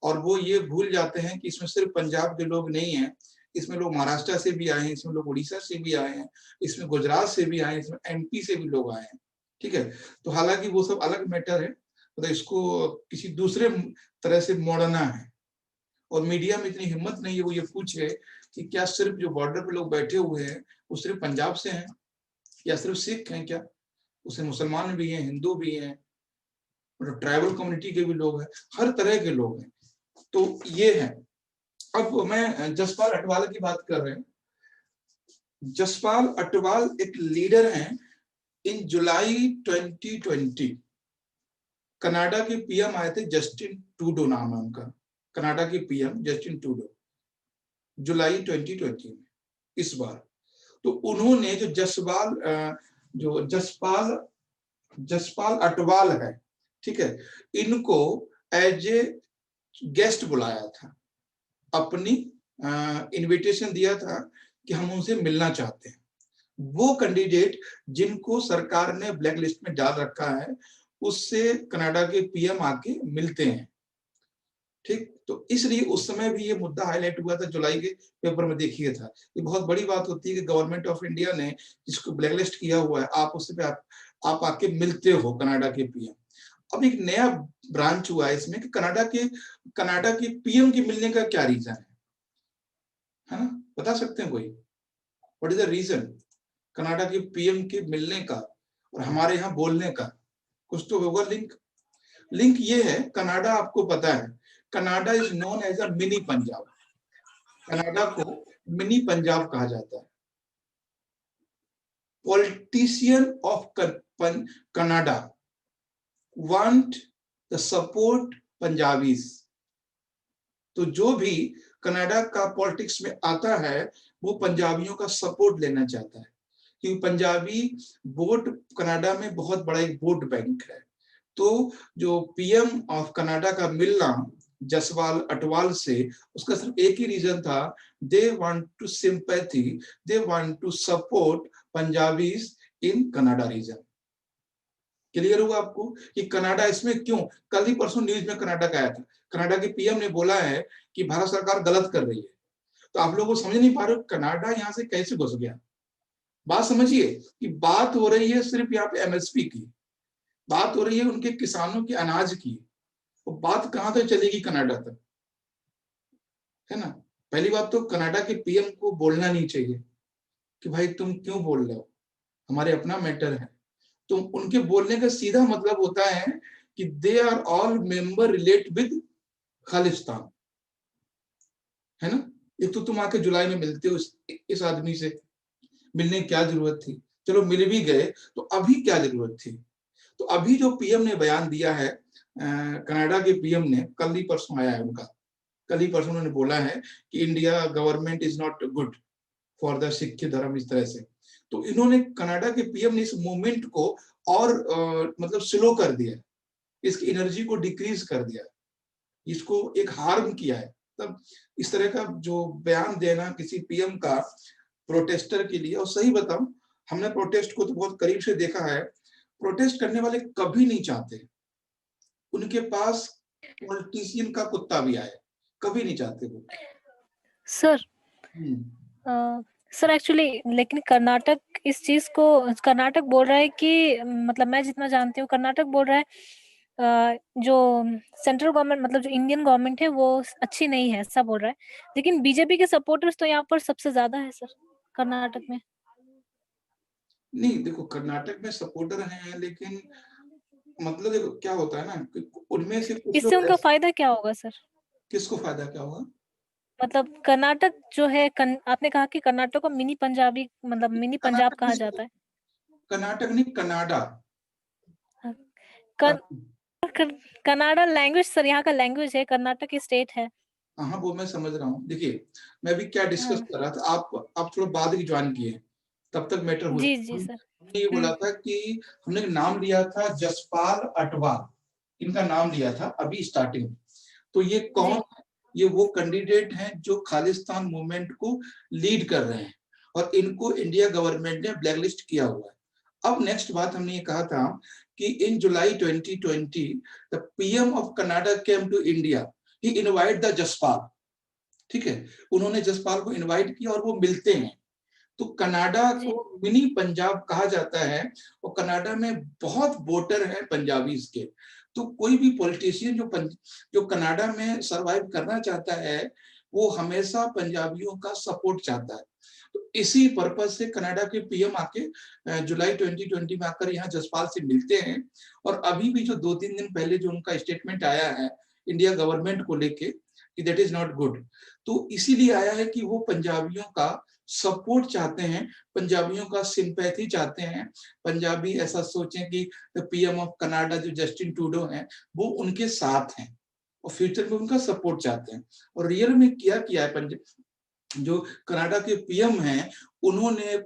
और वो ये भूल जाते हैं कि इसमें सिर्फ पंजाब के लोग नहीं हैं, इसमें लोग महाराष्ट्र से भी आए हैं, इसमें लोग उड़ीसा से भी आए हैं, इसमें गुजरात से भी आए हैं, इसमें एमपी से भी लोग आए हैं, ठीक है। तो हालांकि वो सब अलग मैटर है, तो इसको किसी दूसरे तरह से मोड़ना है। और मीडिया में इतनी हिम्मत नहीं है वो ये पूछे कि क्या सिर्फ जो बॉर्डर पे लोग बैठे हुए हैं वो सिर्फ पंजाब से हैं या सिर्फ सिख हैं, क्या उसमें मुसलमान भी हैं, हिंदू भी हैं, ट्राइबल कम्युनिटी के भी लोग हैं, हर तरह के लोग हैं। तो ये है। अब मैं जसपाल अटवाल की बात कर रहे हैं। जसपाल अटवाल एक लीडर हैं। इन जुलाई 2020 कनाडा के पीएम आए थे, जस्टिन ट्रूडो नाम है उनका, कनाडा के पीएम जस्टिन ट्रूडो, जुलाई 2020 में इस बार। तो उन्होंने जो जसपाल जसपाल अटवाल है, ठीक है, इनको एज ए गेस्ट बुलाया था, अपनी इनविटेशन दिया था कि हम उनसे मिलना चाहते हैं। वो कैंडिडेट जिनको सरकार ने ब्लैक लिस्ट में डाल रखा है, उससे कनाडा के पीएम आके मिलते हैं, ठीक। तो इसलिए उस समय भी ये मुद्दा हाईलाइट हुआ था, जुलाई के पेपर में देखिए था। ये बहुत बड़ी बात होती है कि गवर्नमेंट ऑफ इंडिया ने जिसको ब्लैकलिस्ट किया हुआ है, आप उससे आप आके मिलते हो कनाडा के पीएम। अब एक नया ब्रांच हुआ है इसमें कि कनाडा के पीएम के मिलने का क्या रीजन है ना, बता सकते हैं कोई? What is the reason Canada के पीएम के मिलने का और हमारे यहाँ बोलने का? कुछ तो होगा लिंक ये है, कनाडा आपको पता है, Canada is known as a mini Punjab. Canada को मिनी पंजाब कहा जाता है। Politician of Canada want the support Punjabis. तो जो भी कनाडा का पॉलिटिक्स में आता है वो पंजाबियों का सपोर्ट लेना चाहता है, क्योंकि पंजाबी वोट कनाडा में बहुत बड़ा एक वोट बैंक है। तो जो पीएम ऑफ कनाडा का मिलना जसपाल अटवाल से, उसका सिर्फ एक ही रीजन था, they want to sympathy, they want to support Punjabis in Canada reason. Clear हुआ आपको कि कनाडा इसमें क्यों? कल ही परसों न्यूज में कनाडा का आया था, कनाडा के पीएम ने बोला है कि भारत सरकार गलत कर रही है। तो आप लोगों को समझ नहीं पा रहे हो कनाडा यहाँ से कैसे घुस गया। बात समझिए कि बात हो रही है सिर्फ यहाँ पे एमएसपी की, बात हो रही है उनके किसानों के अनाज की, तो बात कहां तक चलेगी? कनाडा तक, है ना। पहली बात तो कनाडा के पीएम को बोलना नहीं चाहिए कि भाई तुम क्यों बोल रहे हो, हमारे अपना मैटर है। तो उनके बोलने का सीधा मतलब होता है कि they are all member relate with Khalistan, है ना। एक तो तुम आके जुलाई में मिलते हो इस आदमी से, मिलने की क्या जरूरत थी? चलो मिल भी गए तो अभी क्या जरूरत थी? तो अभी जो पीएम ने बयान दिया है, कनाडा के पीएम ने, कल ही परसों आया है उनका, कल ही परसों उन्होंने बोला है कि India government is not good for the Sikh धर्म, इस तरह से। तो इन्होंने, कनाडा के पीएम ने इस मूवमेंट को और मतलब स्लो कर दिया, इसकी एनर्जी को डिक्रीज कर दिया, इसको एक हार्म किया है। तब इस तरह का जो बयान देना किसी पीएम का प्रोटेस्टर के लिए, और सही बताऊं, हमने प्रोटेस्ट को तो बहुत करीब से देखा है, प्रोटेस्ट करने वाले कभी नहीं चाहते उनके पास पॉलिटिशियन का कुत्ता भी आए, कभी नहीं चाहते वो। सर सर एक्चुअली लेकिन कर्नाटक इस चीज को, कर्नाटक बोल रहा है कि मतलब मैं जितना जानती हूँ कर्नाटक बोल रहा है जो सेंट्रल गवर्नमेंट मतलब जो इंडियन गवर्नमेंट है वो अच्छी नहीं है, ऐसा बोल रहा है। लेकिन बीजेपी के सपोर्टर्स तो यहाँ पर सबसे ज्यादा है सर कर्नाटक में। नहीं, देखो कर्नाटक में सपोर्टर हैं, लेकिन मतलब देखो क्या होता है ना कि उनमें से कुछ इससे लोग उनका फायदा क्या होगा सर? किसको फायदा क्या होगा? मतलब कर्नाटक जो है आपने कहा कि कर्नाटक को मिनी पंजाबी मतलब मिनी पंजाब कहा जाता है। कर्नाटक नहीं, कनाडा। कर, कनाडा लैंग्वेज सर यहाँ का लैंग्वेज है, कर्नाटक की स्टेट है। हाँ वो मैं समझ रहा हूँ। देखिए मैं भी क्या डिस्कस हाँ। कर रहा था, आप थोड़ा बाद की ज्वाइन किए, तब तक मैटर हो जी जाए। जी सर। हमने ये बोला था कि हमने नाम लिया था जसपाल अटवाल, इनका नाम लिया था अभी स्टार्टिंग। तो ये कौन है? ये वो कैंडिडेट हैं जो खालिस्तान मूवमेंट को लीड कर रहे हैं और इनको इंडिया गवर्नमेंट ने ब्लैकलिस्ट किया हुआ है। अब नेक्स्ट बात हमने ये कहा था कि in July 2020 the PM of Canada came to India, he invite the Jaspal, ठीक है, उन्होंने जसपाल को इनवाइट किया और वो मिलते हैं। तो कनाडा को मिनी पंजाब कहा जाता है और कनाडा में बहुत वोटर हैं पंजाबीज के। तो कोई भी पॉलिटिशियन जो कनाडा में सरवाइव करना चाहता है वो हमेशा पंजाबियों का सपोर्ट चाहता है। तो इसी पर्पज से कनाडा के पीएम आके जुलाई 2020 में आकर यहाँ जसपाल से मिलते हैं। और अभी भी जो 2-3 दिन पहले जो उनका स्टेटमेंट आया है इंडिया गवर्नमेंट को लेके कि दैट इज नॉट गुड, तो इसीलिए आया है कि वो पंजाबियों का सपोर्ट चाहते हैं, पंजाबियों का सिंपैथी चाहते हैं। पंजाबी ऐसा सोचें कि पीएम ऑफ कनाडा जो जस्टिन ट्रूडो हैं वो उनके साथ हैं और फ्यूचर में उनका सपोर्ट चाहते हैं। और रियल में क्या किया है जो कनाडा के पीएम हैं, उन्होंने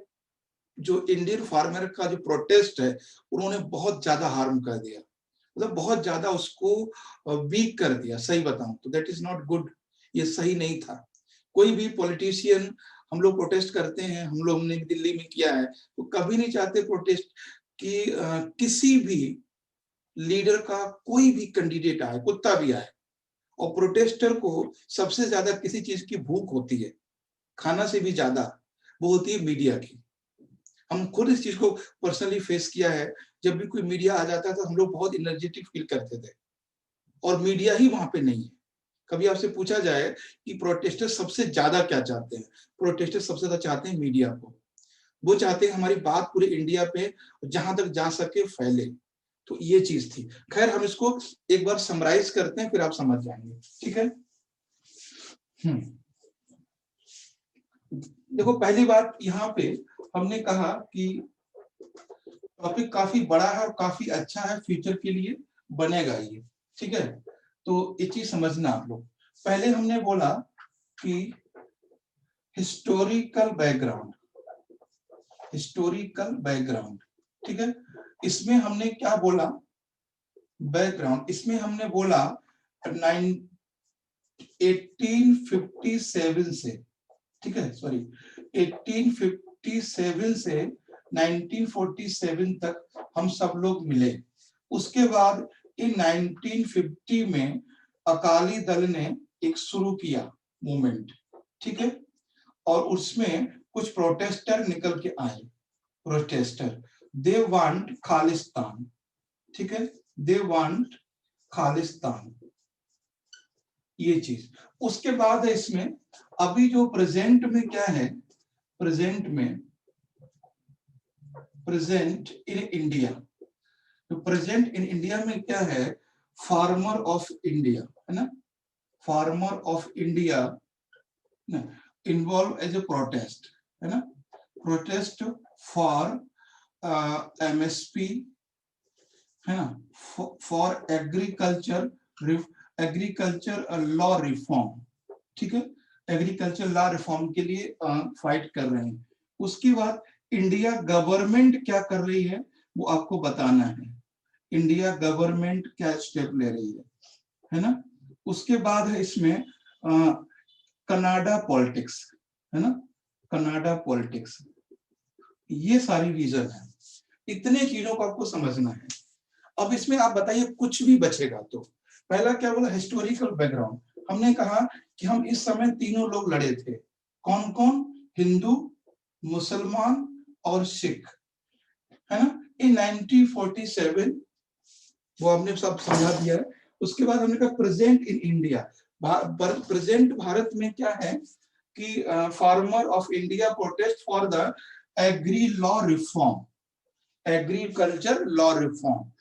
जो इंडियन फार्मर का जो प्रोटेस्ट है उन्होंने बहुत ज्यादा हार्म कर दिया, मतलब बहुत ज्यादा उसको वीक कर दिया। सही बताऊं तो दैट इज नॉट गुड, ये सही नहीं था। कोई भी पॉलिटिशियन, हम लोग प्रोटेस्ट करते हैं, हम लोग ने दिल्ली में किया है, तो कभी नहीं चाहते प्रोटेस्ट कि किसी भी लीडर का कोई भी कैंडिडेट आए, कुत्ता भी आए। और प्रोटेस्टर को सबसे ज्यादा किसी चीज की भूख होती है, खाना से भी ज्यादा वो होती है मीडिया की। हम खुद इस चीज को पर्सनली फेस किया है। जब भी कोई मीडिया आ जाता था हम लोग बहुत एनर्जेटिक फील करते थे, और मीडिया ही वहां पे नहीं है। कभी आपसे पूछा जाए कि प्रोटेस्टर सबसे ज्यादा क्या चाहते हैं, प्रोटेस्टर सबसे ज्यादा चाहते हैं मीडिया को। वो चाहते हैं हमारी बात पूरे इंडिया पे जहां तक जा सके फैले। तो ये चीज थी। खैर हम इसको एक बार समराइज करते हैं, फिर आप समझ जाएंगे। ठीक है। देखो पहली बात यहाँ पे हमने कहा कि टॉपिक काफी बड़ा है और काफी अच्छा है, फ्यूचर के लिए बनेगा ये। ठीक है, तो एक चीज समझना आप लोग। पहले हमने बोला कि हिस्टोरिकल बैकग्राउंड, हिस्टोरिकल बैकग्राउंड। ठीक है, इसमें हमने क्या बोला, बैकग्राउंड, इसमें हमने बोला 1857 से, ठीक है, सॉरी 1857 से 1947 तक हम सब लोग मिले। उसके बाद इन 1950 में अकाली दल ने एक शुरू किया मूवमेंट। ठीक है, और उसमें कुछ प्रोटेस्टर निकल के आए। Protester, they want Khalistan. ठीक है, दे वांट खालिस्तान, ये चीज। उसके बाद है इसमें अभी जो प्रेजेंट में क्या है, प्रेजेंट में, प्रेजेंट इन इंडिया, तो प्रेजेंट इन इंडिया में क्या है, फार्मर ऑफ इंडिया, है ना, farmer of India involve as a protest, है ना, प्रोटेस्ट फॉर एमएसपी, है ना, for agriculture, agriculture law reform. ठीक है, एग्रीकल्चर लॉ रिफॉर्म के लिए फाइट कर रहे हैं। उसके बाद इंडिया गवर्नमेंट क्या कर रही है वो आपको बताना है, इंडिया गवर्नमेंट क्या स्टेप ले रही है ना। उसके बाद है इसमें कनाडा पॉलिटिक्स, है ना, कनाडा पॉलिटिक्स। ये सारी रीजन है, इतने चीजों को आपको समझना है। अब इसमें आप बताइए कुछ भी बचेगा तो। पहला क्या बोला, हिस्टोरिकल बैकग्राउंड। हमने कहा कि हम इस समय तीनों लोग लड़े थे, कौन कौन, हिंदू, मुसलमान और सिख, है ना। इन 1947 वो हमने सब समझा दिया है। उसके बाद हमने कहा present in India, present Bharat में क्या है कि farmer of India protest for the agri law reform, agriculture law reform.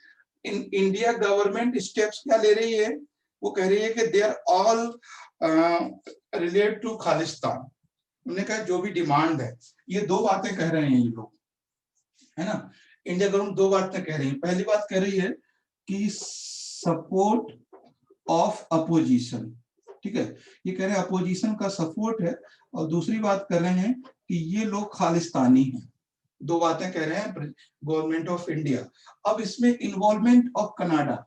In India government steps क्या ले रही है, वो कह रही है कि they are all relate to Khalistan. उन्होंने कहा जो भी डिमांड है, ये दो बातें कह रहे हैं ये लोग, है ना। इंडिया गवर्नमेंट दो बातें कह रही है। पहली बात कह रही है कि सपोर्ट ऑफ अपोजिशन, ठीक है, ये कह रहे हैं अपोजिशन का सपोर्ट है। और दूसरी बात कर रहे हैं कि ये लोग खालिस्तानी हैं। दो बातें कह रहे हैं गवर्नमेंट ऑफ इंडिया। अब इसमें इन्वॉल्वमेंट ऑफ कनाडा,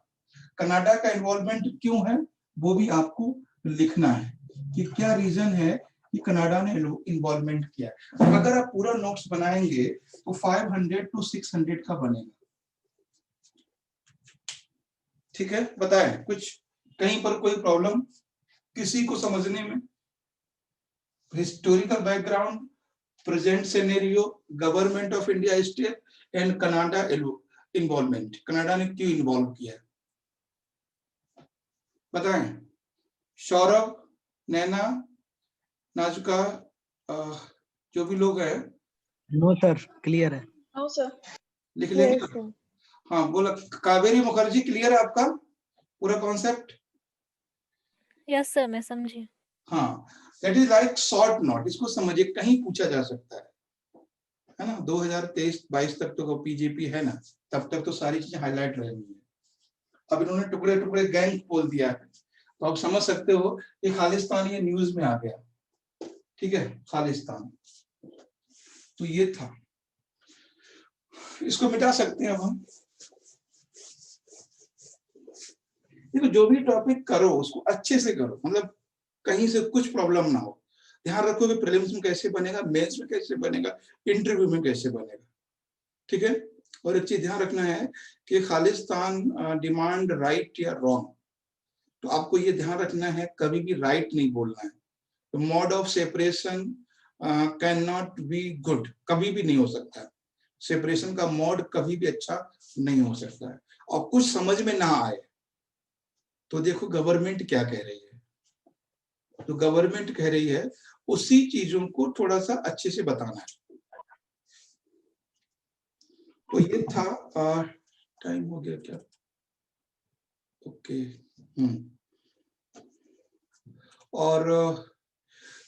कनाडा का इन्वॉल्वमेंट क्यों है वो भी आपको लिखना है कि क्या रीजन है कि कनाडा ने इन्वॉल्वमेंट किया। अगर आप पूरा नोट्स बनाएंगे तो 500 to 600 का बनेगा। ठीक है, बताएं कुछ कहीं पर कोई प्रॉब्लम किसी को समझने में। Historical background, present scenario, government of India state and Canada involvement. Canada ने क्यों इन्वॉल्व किया बताएं। सौरभ, नैना, नाजुका, जो भी लोग हैं। नो सर, क्लियर है। No sir. लिख लेंगे। Yes, sir. हाँ बोला। कावेरी मुखर्जी, क्लियर है आपका पूरा कॉन्सेप्ट? यस सर, मैं समझी। हाँ, that is like short note, इसको समझिए, कहीं पूछा जा सकता है ना। 2023-22 तक तो पीजीपी है ना, तब तक तो सारी चीजें हाईलाइट रहेंगी। अब इन्होंने टुकड़े टुकड़े गैंग बोल दिया है, तो आप समझ सकते हो कि खालिस्तान ये न्यूज में आ गया। ठीक है, खालिस्तान। तो ये था। इसको मिटा सकते हैं अब हम। देखो जो भी टॉपिक करो उसको अच्छे से करो, मतलब कहीं से कुछ प्रॉब्लम ना हो। ध्यान रखो कि प्रीलिम्स में कैसे बनेगा, मेंस में कैसे बनेगा, इंटरव्यू में कैसे बनेगा, ठीक है। और एक चीज ध्यान रखना है कि खालिस्तान डिमांड राइट या रॉन्ग, तो आपको ये ध्यान रखना है कभी भी राइट नहीं बोलना है। तो mode of separation can not be good, कभी भी नहीं हो सकता है। सेपरेशन का मोड कभी भी अच्छा नहीं हो सकता है। और कुछ समझ में ना आए तो देखो गवर्नमेंट क्या कह रही है, तो गवर्नमेंट कह रही है उसी चीजों को थोड़ा सा अच्छे से बताना है। तो ये था, टाइम हो गया क्या? ओके। और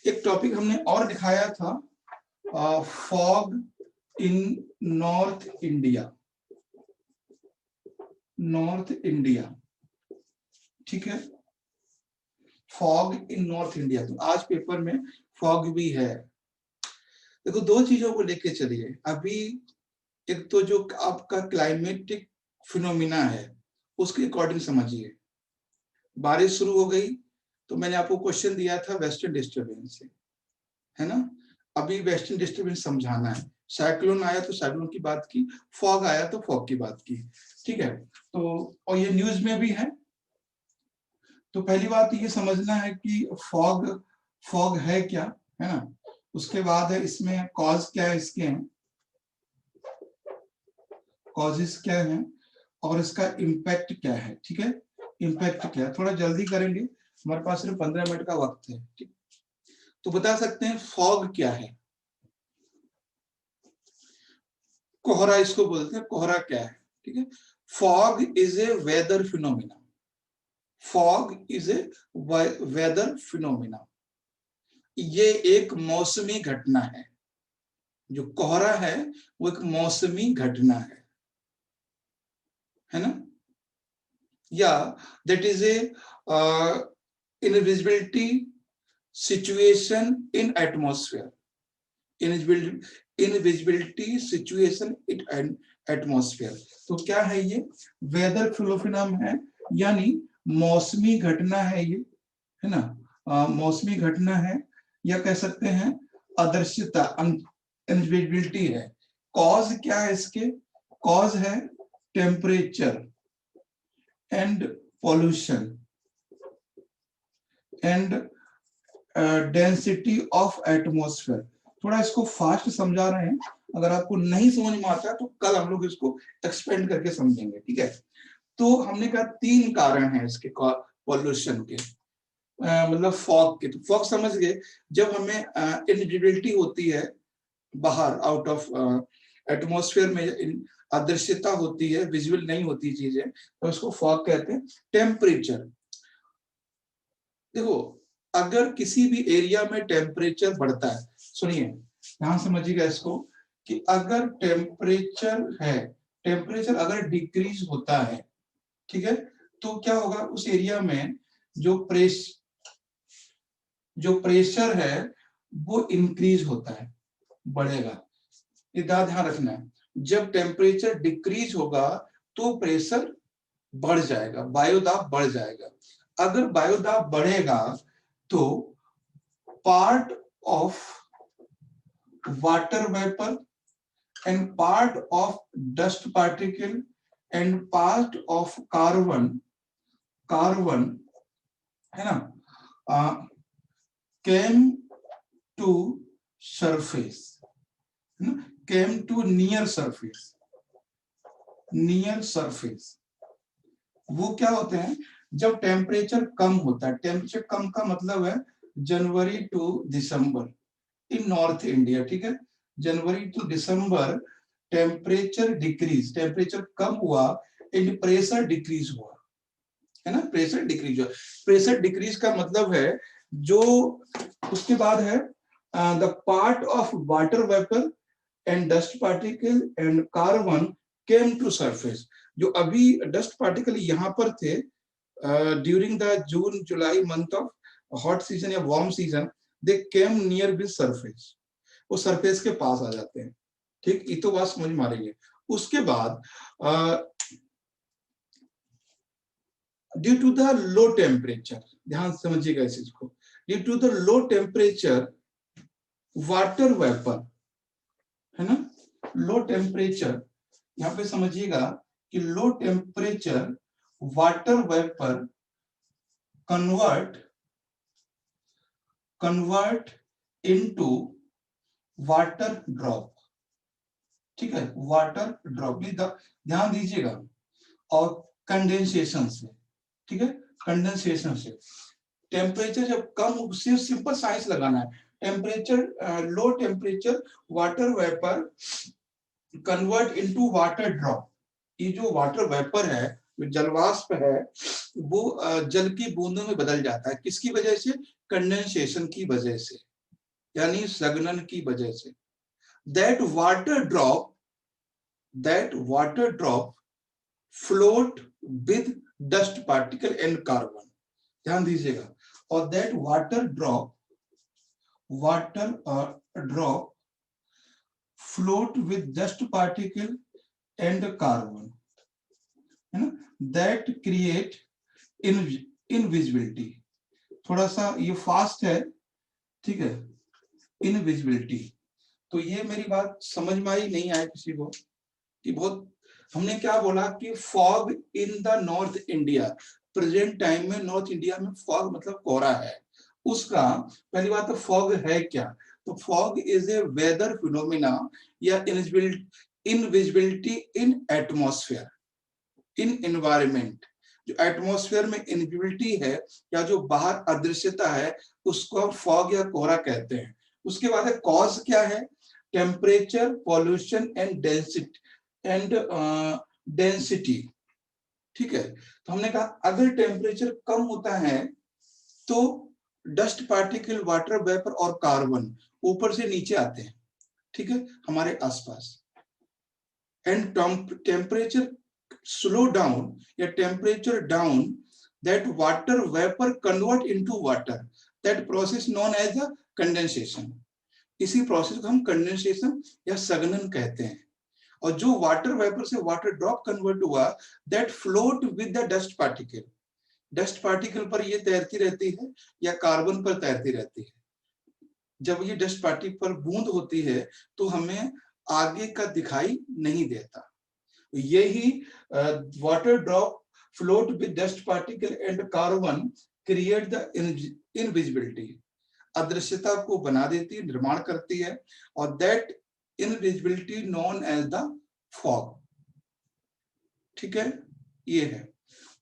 एक टॉपिक हमने और दिखाया था, फॉग इन नॉर्थ इंडिया, नॉर्थ इंडिया, ठीक है। फॉग इन नॉर्थ इंडिया, तो आज पेपर में फॉग भी है। देखो दो चीजों को लेके चलिए अभी। एक तो जो आपका क्लाइमेटिक फिनोमिना है उसके अकॉर्डिंग समझिए। बारिश शुरू हो गई तो मैंने आपको क्वेश्चन दिया था वेस्टर्न डिस्टर्बेंस से, है ना। अभी वेस्टर्न डिस्टर्बेंस समझाना है। साइक्लोन आया तो साइक्लोन की बात की, फॉग आया तो फॉग की बात की, ठीक है। तो और ये न्यूज में भी है। तो पहली बात ये समझना है कि फॉग, फॉग है क्या, है ना। उसके बाद है इसमें कॉज क्या है, इसके हैं कॉजेस क्या है, और इसका इम्पैक्ट क्या है, ठीक है। इम्पैक्ट क्या है, थोड़ा जल्दी करेंगे, हमारे पास सिर्फ 15 मिनट का वक्त है, ठीक। तो बता सकते हैं फॉग क्या है। कोहरा इसको बोलते हैं, कोहरा क्या है, ठीक है। Fog is a weather phenomena, fog is a weather phenomena, ये एक मौसमी घटना है। जो कोहरा है वो एक मौसमी घटना है ना। या that is a invisibility situation in atmosphere, invisibility situation in atmosphere. तो क्या है ये, वेदर फिनोमिना है, यानी मौसमी घटना है ये, है ना। मौसमी घटना है, या कह सकते हैं अदृश्यता, इनविजिबिलिटी है। कॉज क्या है इसके, कॉज है temperature and pollution and density of atmosphere. थोड़ा इसको फास्ट समझा रहे हैं, अगर आपको नहीं समझ में आता है तो कल हम लोग इसको एक्सपेंड करके समझेंगे, ठीक है। तो हमने कहा 3 कारण हैं इसके पॉल्यूशन के, मतलब फॉग के। तो फॉग समझ गए, जब हमें इनविजिबिलिटी होती है बाहर, आउट ऑफ एटमॉस्फेयर में अदृश्यता होती है, विजिबल नहीं होती चीजें, तो उसको फॉग कहते हैं। टेम्परेचर, देखो अगर किसी भी एरिया में टेम्परेचर बढ़ता है, सुनिए ध्यान समझिएगा इसको, कि अगर टेम्परेचर है, टेम्परेचर अगर डिक्रीज होता है, ठीक है, तो क्या होगा, उस एरिया में जो प्रेशर है वो इंक्रीज होता है, बढ़ेगा। ये ध्यान रखना है, जब टेम्परेचर डिक्रीज होगा तो प्रेशर बढ़ जाएगा, वायुदाब बढ़ जाएगा। अगर वायुदाब बढ़ेगा तो part of water vapour and part of dust particle and part of carbon है ना, came to surface, came to near surface, near surface. वो क्या होते हैं, जब टेम्परेचर कम होता है, टेम्परेचर कम का मतलब है January to December in north India, ठीक है। January to December temperature decrease, temperature कम हुआ एंड प्रेशर डिक्रीज हुआ, है ना, प्रेशर डिक्रीज हुआ। प्रेशर डिक्रीज का मतलब है जो उसके बाद है the part of water vapour and dust particle and carbon came to surface. जो अभी डस्ट पार्टिकल यहाँ पर थे during the June July month of hot season या warm season, they came near with surface, वो सरफेस के पास आ जाते हैं, ठीक। ये तो बात समझ में आ रही है। उसके बाद due to the low temperature, ध्यान समझिएगा इस चीज को, due to the low temperature water vapour, है ना, लो टेम्परेचर, यहाँ पे समझिएगा कि low temperature water vapour convert into water drop, ठीक है, वाटर ड्रॉप, ध्यान दीजिएगा, और कंडेंसेशन से, ठीक है, कंडेंसेशन से टेम्परेचर जब कम, सिर्फ सिंपल साइंस लगाना है, temperature low temperature water vapour convert into water drop, ये जो वाटर वेपर है, जो जलवाष्प है, वो जल की बूंदों में बदल जाता है, किसकी वजह से, कंडेंसेशन की वजह से, यानी सघनन की वजह से। That water drop float with dust particle and carbon, ध्यान दीजिएगा, और that water drop float with dust particle and carbon, है ना, that create invisibility, थोड़ा सा ये फास्ट है, ठीक है, इनविजिबिलिटी। तो ये मेरी बात समझ में आई, नहीं आया किसी को कि बहुत, हमने क्या बोला कि fog in the north India, present time में नॉर्थ इंडिया में फॉग मतलब कोहरा है, उसका पहली बात तो फॉग है क्या, तो fog is a weather phenomena या invisibility in atmosphere, in environment, जो एटमॉस्फेयर में इनविजिबिलिटी है या जो बाहर अदृश्यता है, उसको हम फॉग या कोहरा कहते हैं। उसके बाद है कॉज क्या है, टेम्परेचर, पॉल्यूशन एंड डेंसिटी, ठीक है। तो हमने कहा अगर टेम्परेचर कम होता है तो डस्ट पार्टिकल, वाटर वेपर और कार्बन ऊपर से नीचे आते हैं, ठीक है, हमारे आसपास। एंड टेम्परेचर स्लो डाउन या temperature down, that water vapour convert into water, that process known as the condensation, इसी प्रोसेस को हम कंडेंसेशन या सघनन कहते हैं। और जो वाटर वेपर से वाटर ड्रॉप कन्वर्ट हुआ, that float with the dust particle, dust particle पर ये तैरती रहती है या कार्बन पर तैरती रहती है। जब ये डस्ट पार्टिकल पर बूंद होती है तो हमें आगे का दिखाई नहीं देता, यही water drop float with dust particle and carbon create the invisibility, अदृश्यता को बना देती है, निर्माण करती है, और that invisibility known as the fog, ठीक है, ये है।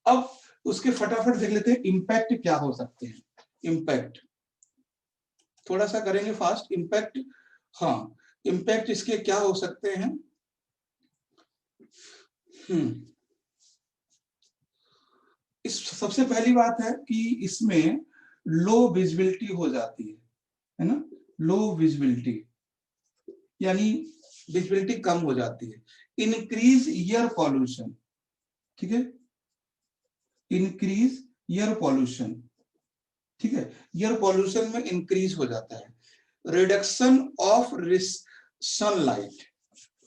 अब उसके फटाफट देख लेते हैं इम्पैक्ट क्या हो सकते हैं। इम्पैक्ट थोड़ा सा करेंगे फास्ट। इम्पैक्ट, हाँ, इम्पैक्ट इसके क्या हो सकते हैं। इस सबसे पहली बात है कि इसमें लो विजिबिलिटी हो जाती है ना, लो विजिबिलिटी यानी विजिबिलिटी कम हो जाती है। इंक्रीज एयर पॉल्यूशन, ठीक है, इंक्रीज एयर पॉल्यूशन, ठीक है, एयर पॉल्यूशन में इंक्रीज हो जाता है। Reduction of sunlight,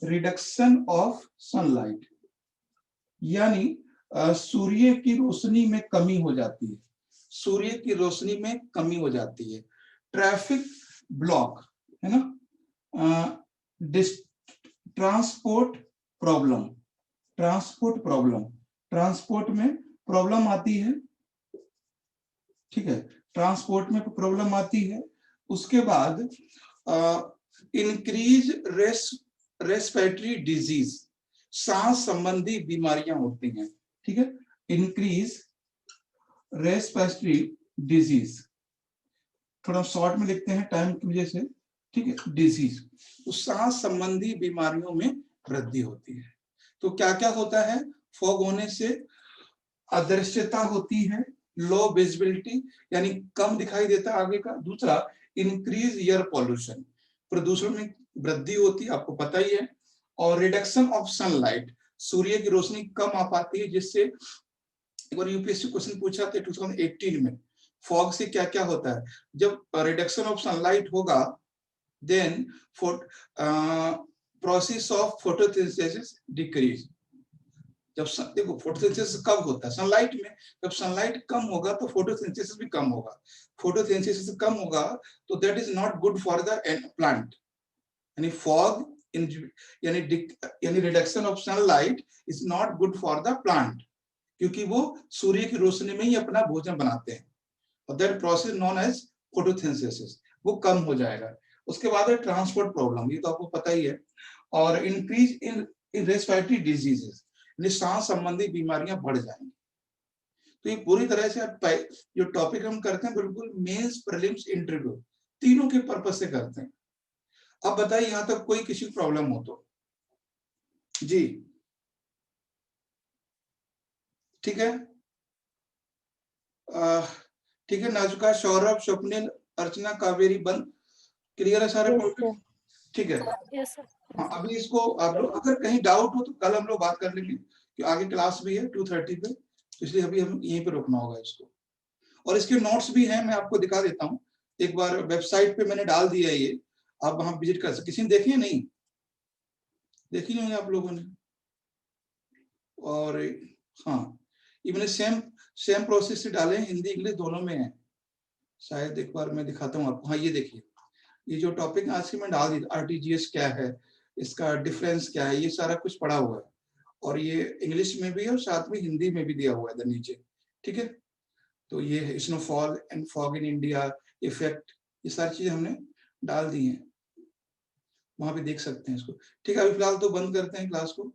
reduction of sunlight यानी सूर्य की रोशनी में कमी हो जाती है, सूर्य की रोशनी में कमी हो जाती है। ट्रैफिक ब्लॉक, है ना, transport problem, transport problem, transport में प्रॉब्लम आती है, ठीक है, ट्रांसपोर्ट में प्रॉब्लम आती है। उसके बाद इंक्रीज रेस्पिरेटरी डिजीज, सांस संबंधी बीमारियां होती हैं, ठीक है, इंक्रीज रेस्पिरेटरी डिजीज, थोड़ा शॉर्ट में लिखते हैं टाइम की वजह से, ठीक है, डिजीज, तो सांस संबंधी बीमारियों में वृद्धि होती है। तो क्या क्या होता है, फॉग होने से अदृश्यता होती है, लो विजिबिलिटी यानी कम दिखाई देता आगे का। दूसरा इंक्रीज एयर पॉल्यूशन, प्रदूषण में वृद्धि होती है, आपको पता ही है। और रिडक्शन ऑफ सनलाइट, सूर्य की रोशनी कम आ पाती है, जिससे एक बार यूपीएससी क्वेश्चन पूछा था 2018 में, फॉग से क्या क्या होता है। जब रिडक्शन ऑफ सनलाइट होगा then process of photosynthesis decrease. जब देखो फोटोसिंथेसिस कब होता है? सनलाइट में। जब सनलाइट कम होगा तो फोटोसिंथेसिस भी कम होगा। फोटोसिंथेसिस कम होगा तो that is not good for the plant. यानी फॉग यानी reduction of sunlight is not good for the plant, क्योंकि वो सूर्य की रोशनी में ही अपना भोजन बनाते हैं, और that process known as photosynthesis, वो कम हो जाएगा। उसके बाद है ट्रांसपोर्ट प्रॉब्लम, ये तो आपको पता ही है, और इंक्रीज इन रेस्पिरेटरी डिजीजेस, यानी सांस संबंधी बीमारियां बढ़ जाएंगी। तो ये पूरी तरह से जो टॉपिक हम करते हैं बिल्कुल मेंस प्रीलिम्स इंटरव्यू तीनों के पर्पस से करते हैं। अब बताइए यहां तक कोई किसी प्रॉब्लम हो तो? जी ठीक है, ठीक है। नाजुका, सौरभ, स्वप्निल, अर्चना, कावेरी, बंद, क्लियर है सारे पॉइंट? ठीक है। Yes sir. हाँ, अभी इसको आप लोग अगर कहीं डाउट हो तो कल हम लोग बात कर लेंगे, कि आगे क्लास भी है 2:30 पे, तो इसलिए अभी हम यहीं पे रोकना होगा इसको। और इसके नोट्स भी हैं, मैं आपको दिखा देता हूँ। एक बार वेबसाइट पे मैंने डाल दिया है ये, आप वहां विजिट कर सकते। किसी ने देखी है? नहीं देखी नहीं होंगे आप लोगों ने। और हाँ, ये मैंने सेम प्रोसेस से डाले हैं, हिंदी इंग्लिश दोनों में है। शायद एक बार मैं दिखाता हूँ आपको। हाँ ये देखिए, ये जो टॉपिक आज की मैं डाल दी, आरटीजीएस क्या है, इसका डिफरेंस क्या है, ये सारा कुछ पढ़ा हुआ है, और ये इंग्लिश में भी है और साथ में हिंदी में भी दिया हुआ है नीचे। ठीक है, तो ये snowfall and fog in India, effect, ये सारी चीजें हमने डाल दी हैं, वहां पे देख सकते हैं इसको। ठीक है, अभी फिलहाल तो बंद करते हैं क्लास को।